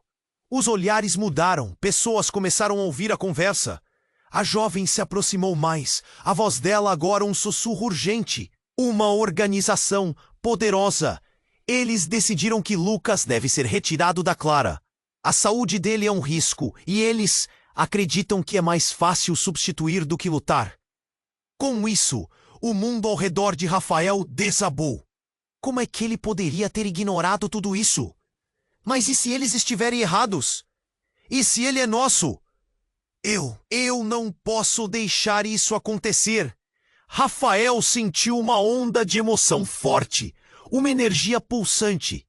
Os olhares mudaram, pessoas começaram a ouvir a conversa. A jovem se aproximou mais, a voz dela agora um sussurro urgente. Uma organização poderosa. Eles decidiram que Lucas deve ser retirado da Clara. A saúde dele é um risco e eles acreditam que é mais fácil substituir do que lutar. Com isso, o mundo ao redor de Rafael desabou. Como é que ele poderia ter ignorado tudo isso? Mas e se eles estiverem errados? E se ele é nosso? Eu não posso deixar isso acontecer. Rafael sentiu uma onda de emoção forte, uma energia pulsante.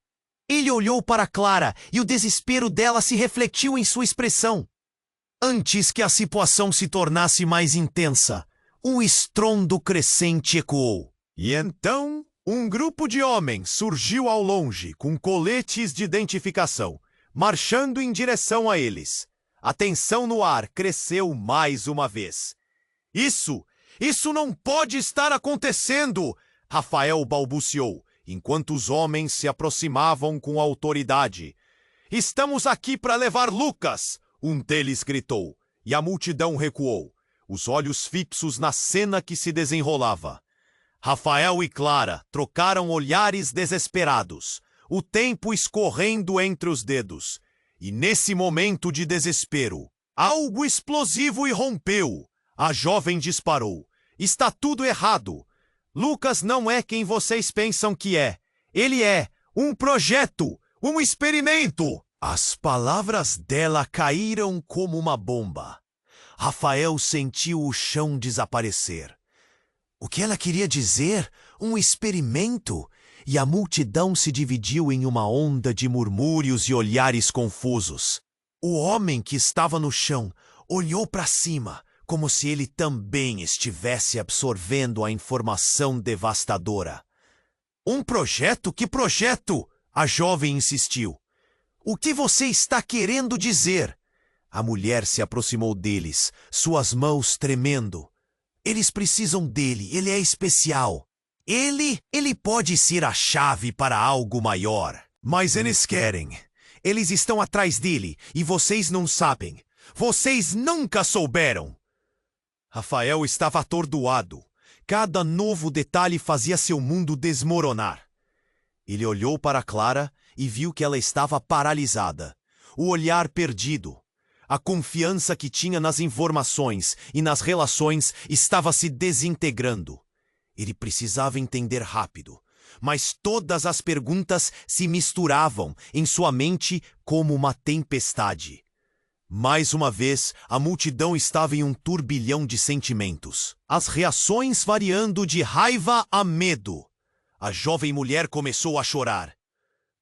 Ele olhou para Clara e o desespero dela se refletiu em sua expressão. Antes que a situação se tornasse mais intensa, um estrondo crescente ecoou. E então, um grupo de homens surgiu ao longe com coletes de identificação, marchando em direção a eles. A tensão no ar cresceu mais uma vez. Isso não pode estar acontecendo! Rafael balbuciou, enquanto os homens se aproximavam com autoridade. Estamos aqui para levar Lucas! Um deles gritou, e a multidão recuou, os olhos fixos na cena que se desenrolava. Rafael e Clara trocaram olhares desesperados, o tempo escorrendo entre os dedos. E nesse momento de desespero, algo explosivo irrompeu. A jovem disparou. Está tudo errado. Lucas não é quem vocês pensam que é. Ele é um projeto, um experimento. As palavras dela caíram como uma bomba. Rafael sentiu o chão desaparecer. O que ela queria dizer? Um experimento? E a multidão se dividiu em uma onda de murmúrios e olhares confusos. O homem que estava no chão olhou para cima, como se ele também estivesse absorvendo a informação devastadora. Um projeto? Que projeto? A jovem insistiu. O que você está querendo dizer? A mulher se aproximou deles, suas mãos tremendo. Eles precisam dele, ele é especial. Ele pode ser a chave para algo maior. Mas eles querem. Eles estão atrás dele e vocês não sabem. Vocês nunca souberam. Rafael estava atordoado. Cada novo detalhe fazia seu mundo desmoronar. Ele olhou para Clara e viu que ela estava paralisada, o olhar perdido. A confiança que tinha nas informações e nas relações estava se desintegrando. Ele precisava entender rápido, mas todas as perguntas se misturavam em sua mente como uma tempestade. Mais uma vez, a multidão estava em um turbilhão de sentimentos, as reações variando de raiva a medo. A jovem mulher começou a chorar.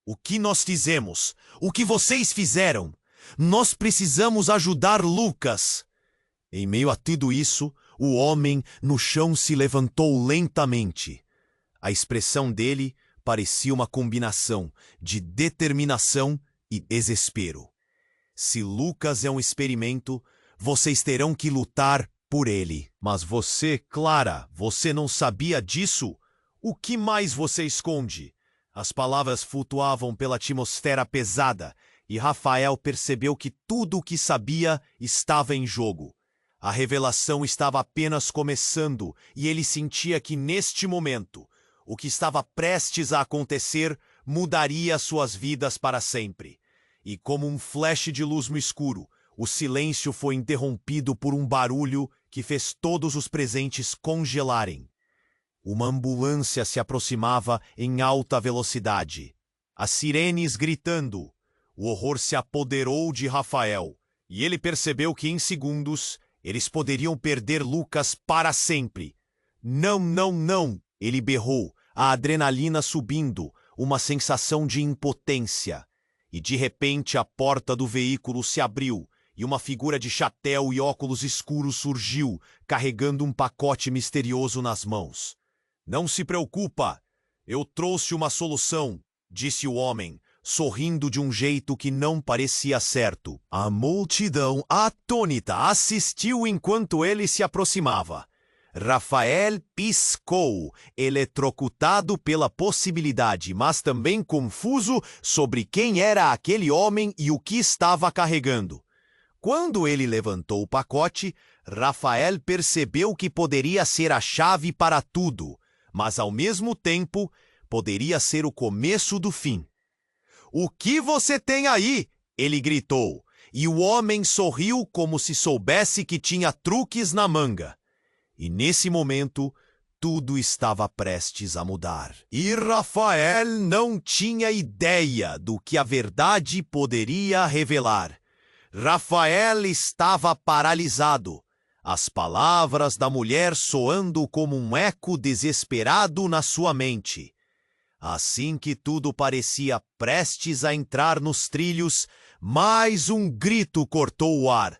O que nós fizemos? O que vocês fizeram? Nós precisamos ajudar Lucas. Em meio a tudo isso, o homem no chão se levantou lentamente. A expressão dele parecia uma combinação de determinação e desespero. Se Lucas é um experimento, vocês terão que lutar por ele. Mas você, Clara, você não sabia disso? O que mais você esconde? As palavras flutuavam pela atmosfera pesada, e Rafael percebeu que tudo o que sabia estava em jogo. A revelação estava apenas começando, e ele sentia que neste momento, o que estava prestes a acontecer mudaria suas vidas para sempre. E como um flash de luz no escuro, o silêncio foi interrompido por um barulho que fez todos os presentes congelarem. Uma ambulância se aproximava em alta velocidade. As sirenes gritando. O horror se apoderou de Rafael, e ele percebeu que em segundos eles poderiam perder Lucas para sempre. Não, não, não! Ele berrou, a adrenalina subindo, uma sensação de impotência. E de repente a porta do veículo se abriu, e uma figura de chapéu e óculos escuros surgiu, carregando um pacote misterioso nas mãos. Não se preocupa, eu trouxe uma solução, disse o homem, sorrindo de um jeito que não parecia certo. A multidão atônita assistiu enquanto ele se aproximava. Rafael piscou, eletrocutado pela possibilidade, mas também confuso sobre quem era aquele homem e o que estava carregando. Quando ele levantou o pacote, Rafael percebeu que poderia ser a chave para tudo, mas ao mesmo tempo poderia ser o começo do fim. "O que você tem aí?" ele gritou, e o homem sorriu como se soubesse que tinha truques na manga. E nesse momento, tudo estava prestes a mudar. E Rafael não tinha ideia do que a verdade poderia revelar. Rafael estava paralisado, as palavras da mulher soando como um eco desesperado na sua mente. Assim que tudo parecia prestes a entrar nos trilhos, mais um grito cortou o ar.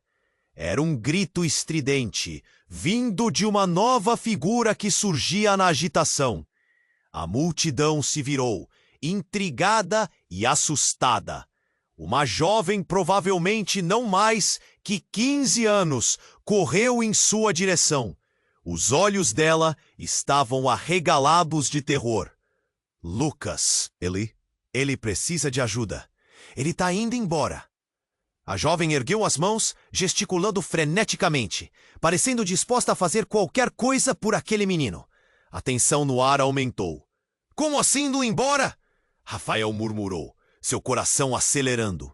Era um grito estridente, vindo de uma nova figura que surgia na agitação. A multidão se virou, intrigada e assustada. Uma jovem, provavelmente não mais que 15 anos, correu em sua direção. Os olhos dela estavam arregalados de terror. Lucas, ele precisa de ajuda. Ele está indo embora. A jovem ergueu as mãos, gesticulando freneticamente, parecendo disposta a fazer qualquer coisa por aquele menino. A tensão no ar aumentou. "Como assim indo embora?" Rafael murmurou, seu coração acelerando.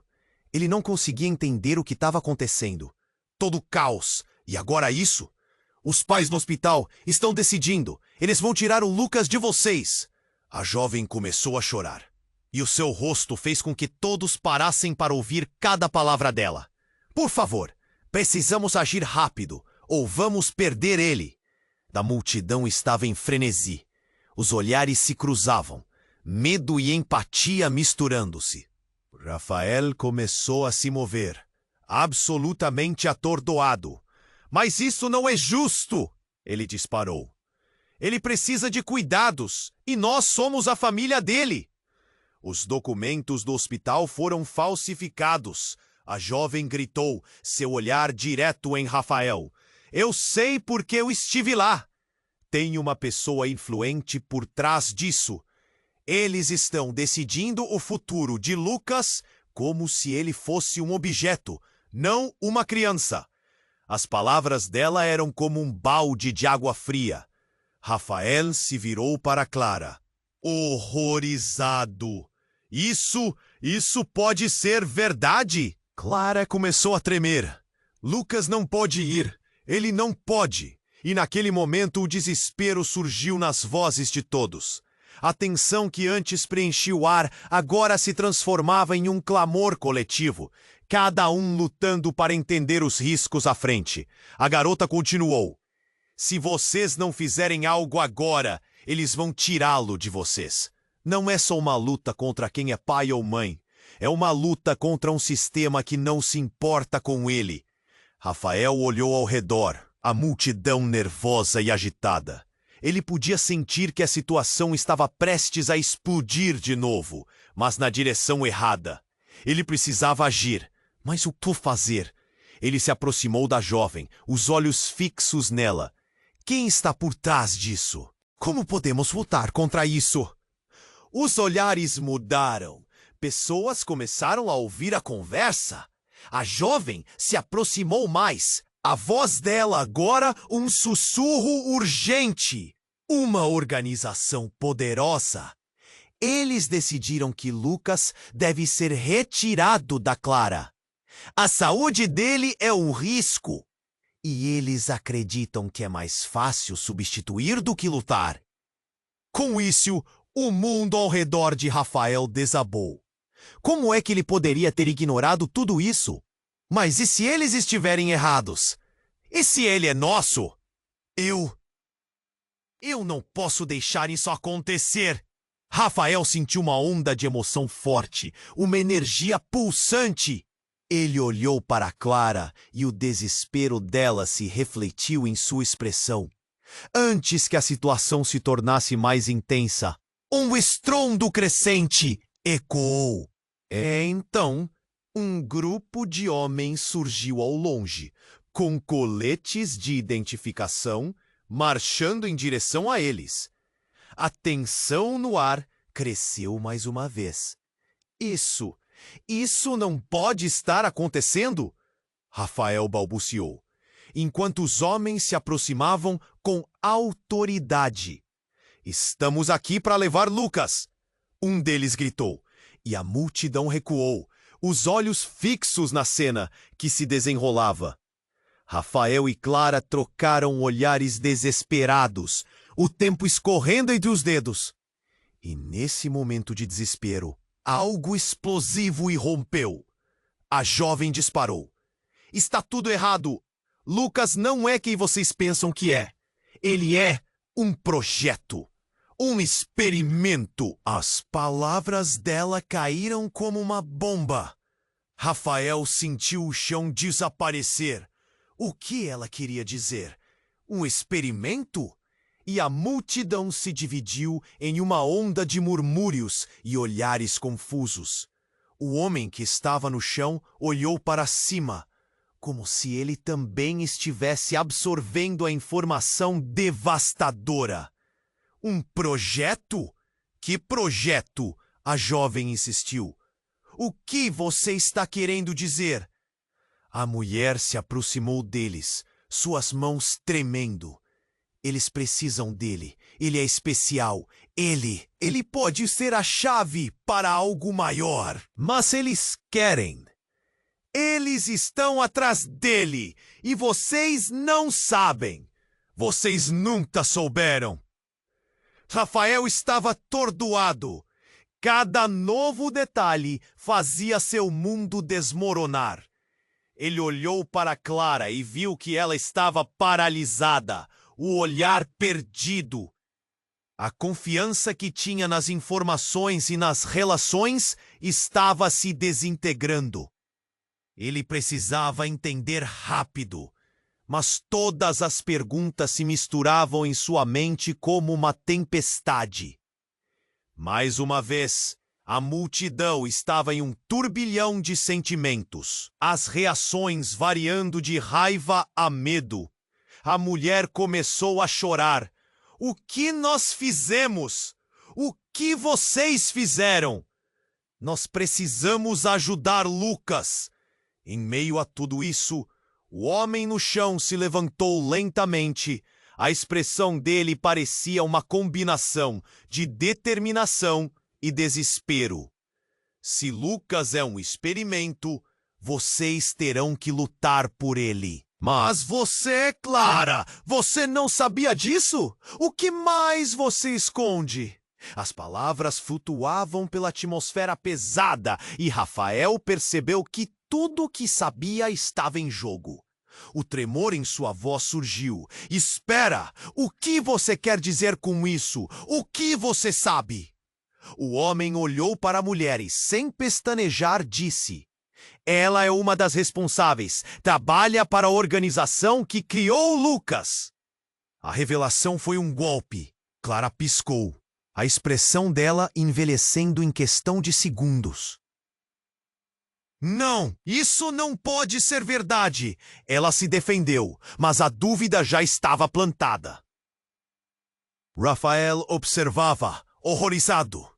Ele não conseguia entender o que estava acontecendo. Todo caos. E agora isso? Os pais no hospital estão decidindo. Eles vão tirar o Lucas de vocês. A jovem começou a chorar. E o seu rosto fez com que todos parassem para ouvir cada palavra dela. "Por favor, precisamos agir rápido, ou vamos perder ele." A multidão estava em frenesi. Os olhares se cruzavam, medo e empatia misturando-se. Rafael começou a se mover, absolutamente atordoado. "Mas isso não é justo!" ele disparou. "Ele precisa de cuidados, e nós somos a família dele." Os documentos do hospital foram falsificados. A jovem gritou, seu olhar direto em Rafael. "Eu sei porque eu estive lá. Tem uma pessoa influente por trás disso. Eles estão decidindo o futuro de Lucas como se ele fosse um objeto, não uma criança." As palavras dela eram como um balde de água fria. Rafael se virou para Clara, horrorizado. Isso pode ser verdade?" Clara começou a tremer. Lucas não pode ir. Ele não pode. E naquele momento o desespero surgiu nas vozes de todos. A tensão que antes preenchia o ar agora se transformava em um clamor coletivo, cada um lutando para entender os riscos à frente. A garota continuou: se vocês não fizerem algo agora, eles vão tirá-lo de vocês. Não é só uma luta contra quem é pai ou mãe. É uma luta contra um sistema que não se importa com ele. Rafael olhou ao redor, a multidão nervosa e agitada. Ele podia sentir que a situação estava prestes a explodir de novo, mas na direção errada. Ele precisava agir, mas o que fazer? Ele se aproximou da jovem, os olhos fixos nela. Quem está por trás disso? Como podemos lutar contra isso? Os olhares mudaram. Pessoas começaram a ouvir a conversa. A jovem se aproximou mais. A voz dela agora um sussurro urgente. Uma organização poderosa. Eles decidiram que Lucas deve ser retirado da Clara. A saúde dele é um risco. E eles acreditam que é mais fácil substituir do que lutar. Com isso, o mundo ao redor de Rafael desabou. Como é que ele poderia ter ignorado tudo isso? Mas e se eles estiverem errados? E se ele é nosso? Eu não posso deixar isso acontecer. Rafael sentiu uma onda de emoção forte, uma energia pulsante. Ele olhou para Clara e o desespero dela se refletiu em sua expressão. Antes que a situação se tornasse mais intensa, um estrondo crescente ecoou. Então, um grupo de homens surgiu ao longe, com coletes de identificação, marchando em direção a eles. A tensão no ar cresceu mais uma vez. Isso não pode estar acontecendo? Rafael balbuciou, enquanto os homens se aproximavam com autoridade. Estamos aqui para levar Lucas! Um deles gritou, e a multidão recuou, os olhos fixos na cena que se desenrolava. Rafael e Clara trocaram olhares desesperados, o tempo escorrendo entre os dedos. E nesse momento de desespero, algo explosivo irrompeu. A jovem disparou. Está tudo errado. Lucas não é quem vocês pensam que é. Ele é um projeto. Um experimento. As palavras dela caíram como uma bomba. Rafael sentiu o chão desaparecer. O que ela queria dizer? Um experimento? E a multidão se dividiu em uma onda de murmúrios e olhares confusos. O homem que estava no chão olhou para cima, como se ele também estivesse absorvendo a informação devastadora. Um projeto? Que projeto? A jovem insistiu. O que você está querendo dizer? A mulher se aproximou deles, suas mãos tremendo. Eles precisam dele. Ele é especial. Ele pode ser a chave para algo maior. Mas eles querem. Eles estão atrás dele. E vocês não sabem. Vocês nunca souberam. Rafael estava atordoado. Cada novo detalhe fazia seu mundo desmoronar. Ele olhou para Clara e viu que ela estava paralisada, o olhar perdido. A confiança que tinha nas informações e nas relações estava se desintegrando. Ele precisava entender rápido, mas todas as perguntas se misturavam em sua mente como uma tempestade. Mais uma vez, a multidão estava em um turbilhão de sentimentos, as reações variando de raiva a medo. A mulher começou a chorar. O que nós fizemos? O que vocês fizeram? Nós precisamos ajudar Lucas. Em meio a tudo isso, o homem no chão se levantou lentamente. A expressão dele parecia uma combinação de determinação e desespero. Se Lucas é um experimento, Vocês terão que lutar por ele. Mas você, Clara, você não sabia disso? O que mais você esconde? As palavras flutuavam pela atmosfera pesada e Rafael percebeu que tudo o que sabia estava em jogo. O tremor em sua voz surgiu. Espera! O que você quer dizer com isso? O que você sabe? O homem olhou para a mulher e, sem pestanejar, disse: ela é uma das responsáveis. Trabalha para a organização que criou Lucas. A revelação foi um golpe. Clara piscou, a expressão dela envelhecendo em questão de segundos. Não, isso não pode ser verdade. Ela se defendeu, mas a dúvida já estava plantada. Rafael observava, horrorizado.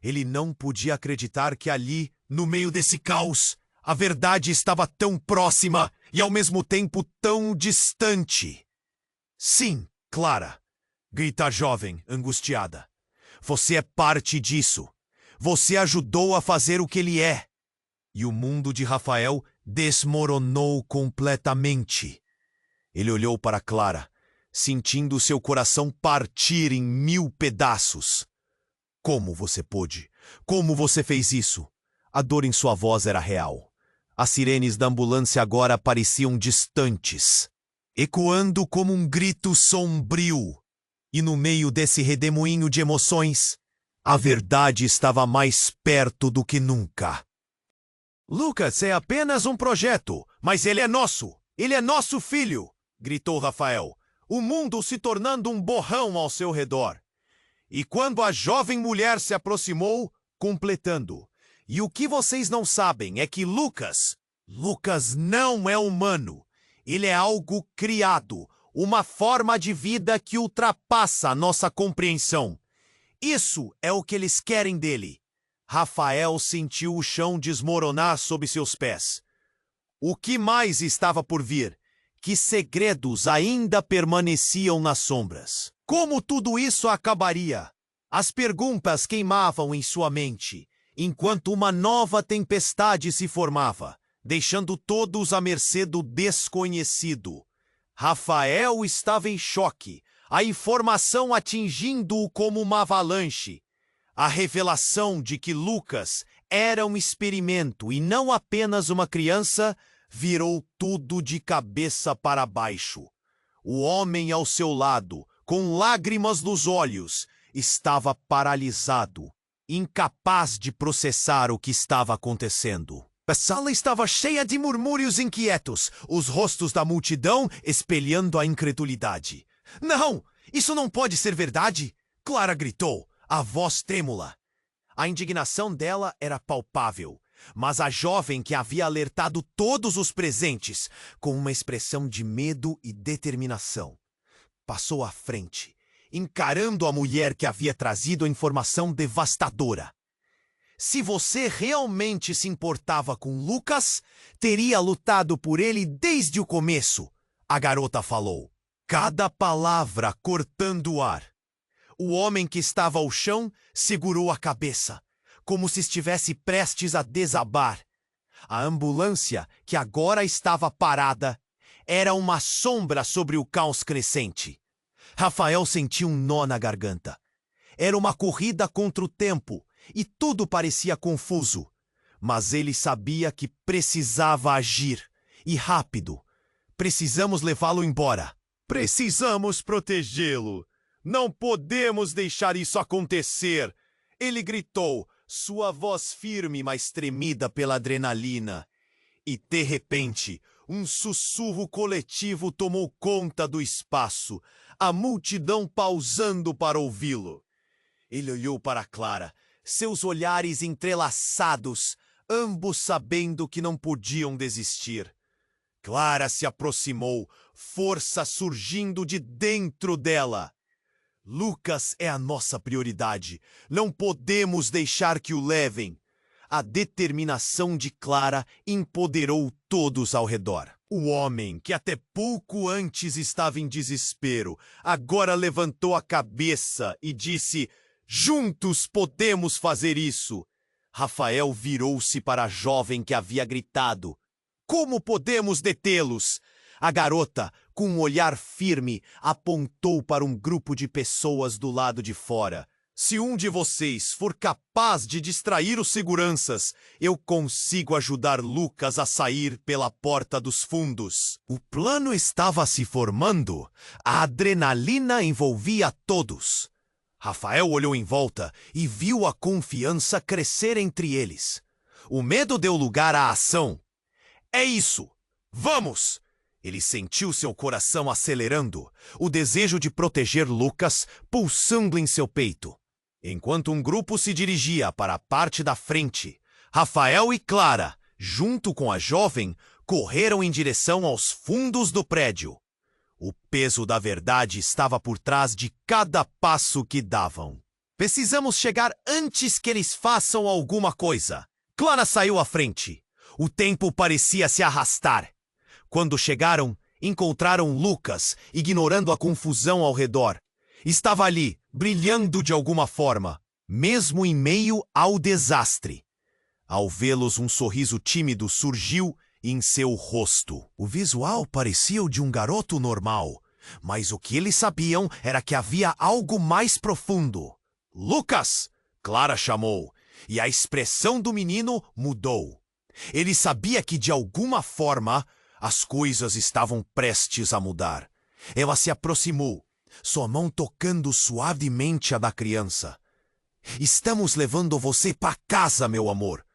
Ele não podia acreditar que ali, no meio desse caos, a verdade estava tão próxima e ao mesmo tempo tão distante. Sim, Clara, grita a jovem, angustiada. Você é parte disso. Você ajudou a fazer o que ele é. E o mundo de Rafael desmoronou completamente. Ele olhou para Clara, sentindo seu coração partir em 1000 pedaços. Como você pôde? Como você fez isso? A dor em sua voz era real. As sirenes da ambulância agora pareciam distantes, ecoando como um grito sombrio. E no meio desse redemoinho de emoções, a verdade estava mais perto do que nunca. Lucas é apenas um projeto, mas ele é nosso. Ele é nosso filho, gritou Rafael, o mundo se tornando um borrão ao seu redor. E quando a jovem mulher se aproximou, completando: e o que vocês não sabem é que Lucas não é humano. Ele é algo criado, uma forma de vida que ultrapassa a nossa compreensão. Isso é o que eles querem dele. Rafael sentiu o chão desmoronar sob seus pés. O que mais estava por vir? Que segredos ainda permaneciam nas sombras? Como tudo isso acabaria? As perguntas queimavam em sua mente, enquanto uma nova tempestade se formava, deixando todos à mercê do desconhecido. Rafael estava em choque, a informação atingindo-o como uma avalanche. A revelação de que Lucas era um experimento e não apenas uma criança virou tudo de cabeça para baixo. O homem ao seu lado, com lágrimas nos olhos, estava paralisado, incapaz de processar o que estava acontecendo. A sala estava cheia de murmúrios inquietos, os rostos da multidão espelhando a incredulidade. Não! Isso não pode ser verdade! Clara gritou, a voz trêmula. A indignação dela era palpável, mas a jovem que havia alertado todos os presentes, com uma expressão de medo e determinação, passou à frente, encarando a mulher que havia trazido a informação devastadora. Se você realmente se importava com Lucas, teria lutado por ele desde o começo, a garota falou, cada palavra cortando o ar. O homem que estava ao chão segurou a cabeça, como se estivesse prestes a desabar. A ambulância, que agora estava parada, era uma sombra sobre o caos crescente. Rafael sentiu um nó na garganta. Era uma corrida contra o tempo, e tudo parecia confuso. Mas ele sabia que precisava agir, e rápido. Precisamos levá-lo embora. Precisamos protegê-lo. Não podemos deixar isso acontecer. Ele gritou, sua voz firme, mas tremida pela adrenalina. E, de repente, um sussurro coletivo tomou conta do espaço, a multidão pausando para ouvi-lo. Ele olhou para Clara, seus olhares entrelaçados, ambos sabendo que não podiam desistir. Clara se aproximou, força surgindo de dentro dela. Lucas é a nossa prioridade. Não podemos deixar que o levem. A determinação de Clara empoderou todos ao redor. O homem, que até pouco antes estava em desespero, agora levantou a cabeça e disse: juntos podemos fazer isso. Rafael virou-se para a jovem que havia gritado. Como podemos detê-los? A garota, com um olhar firme, apontou para um grupo de pessoas do lado de fora. Se um de vocês for capaz de distrair os seguranças, eu consigo ajudar Lucas a sair pela porta dos fundos. O plano estava se formando. A adrenalina envolvia todos. Rafael olhou em volta e viu a confiança crescer entre eles. O medo deu lugar à ação. É isso! Vamos! Ele sentiu seu coração acelerando, o desejo de proteger Lucas pulsando em seu peito. Enquanto um grupo se dirigia para a parte da frente, Rafael e Clara, junto com a jovem, correram em direção aos fundos do prédio. O peso da verdade estava por trás de cada passo que davam. Precisamos chegar antes que eles façam alguma coisa. Clara saiu à frente. O tempo parecia se arrastar. Quando chegaram, encontraram Lucas, ignorando a confusão ao redor. Estava ali, brilhando de alguma forma, mesmo em meio ao desastre. Ao vê-los, um sorriso tímido surgiu em seu rosto. O visual parecia o de um garoto normal, mas o que eles sabiam era que havia algo mais profundo. Lucas! Clara chamou, e a expressão do menino mudou. Ele sabia que, de alguma forma, as coisas estavam prestes a mudar. Ela se aproximou, sua mão tocando suavemente a da criança. Estamos levando você para casa, meu amor.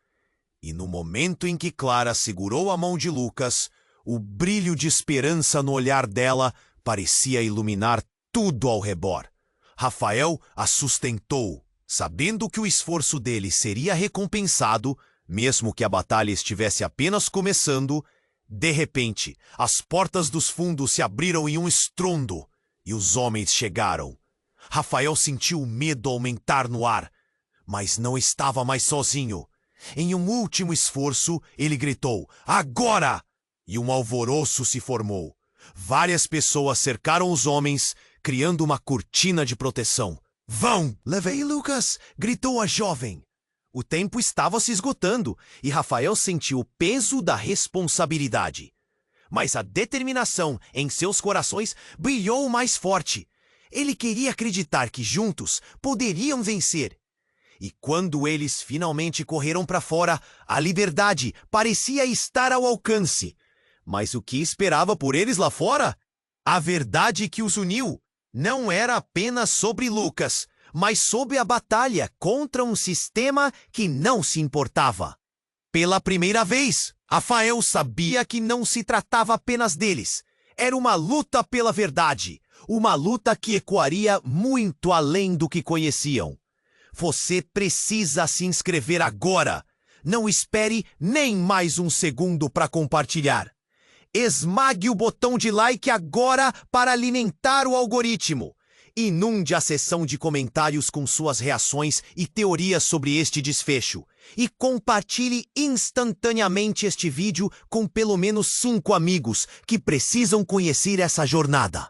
E no momento em que Clara segurou a mão de Lucas, o brilho de esperança no olhar dela parecia iluminar tudo ao redor. Rafael a sustentou, sabendo que o esforço dele seria recompensado, mesmo que a batalha estivesse apenas começando. De repente, as portas dos fundos se abriram em um estrondo e os homens chegaram. Rafael sentiu o medo aumentar no ar, mas não estava mais sozinho. Em um último esforço, ele gritou, agora! E um alvoroço se formou. Várias pessoas cercaram os homens, criando uma cortina de proteção. Vão! Levei Lucas! Gritou a jovem. O tempo estava se esgotando e Rafael sentiu o peso da responsabilidade. Mas a determinação em seus corações brilhou mais forte. Ele queria acreditar que juntos poderiam vencer. E quando eles finalmente correram para fora, a liberdade parecia estar ao alcance. Mas o que esperava por eles lá fora? A verdade que os uniu não era apenas sobre Lucas, mas sobre a batalha contra um sistema que não se importava. Pela primeira vez, Rafael sabia que não se tratava apenas deles. Era uma luta pela verdade, uma luta que ecoaria muito além do que conheciam. Você precisa se inscrever agora. Não espere nem mais um segundo para compartilhar. Esmague o botão de like agora para alimentar o algoritmo. Inunde a seção de comentários com suas reações e teorias sobre este desfecho. E compartilhe instantaneamente este vídeo com pelo menos 5 amigos que precisam conhecer essa jornada.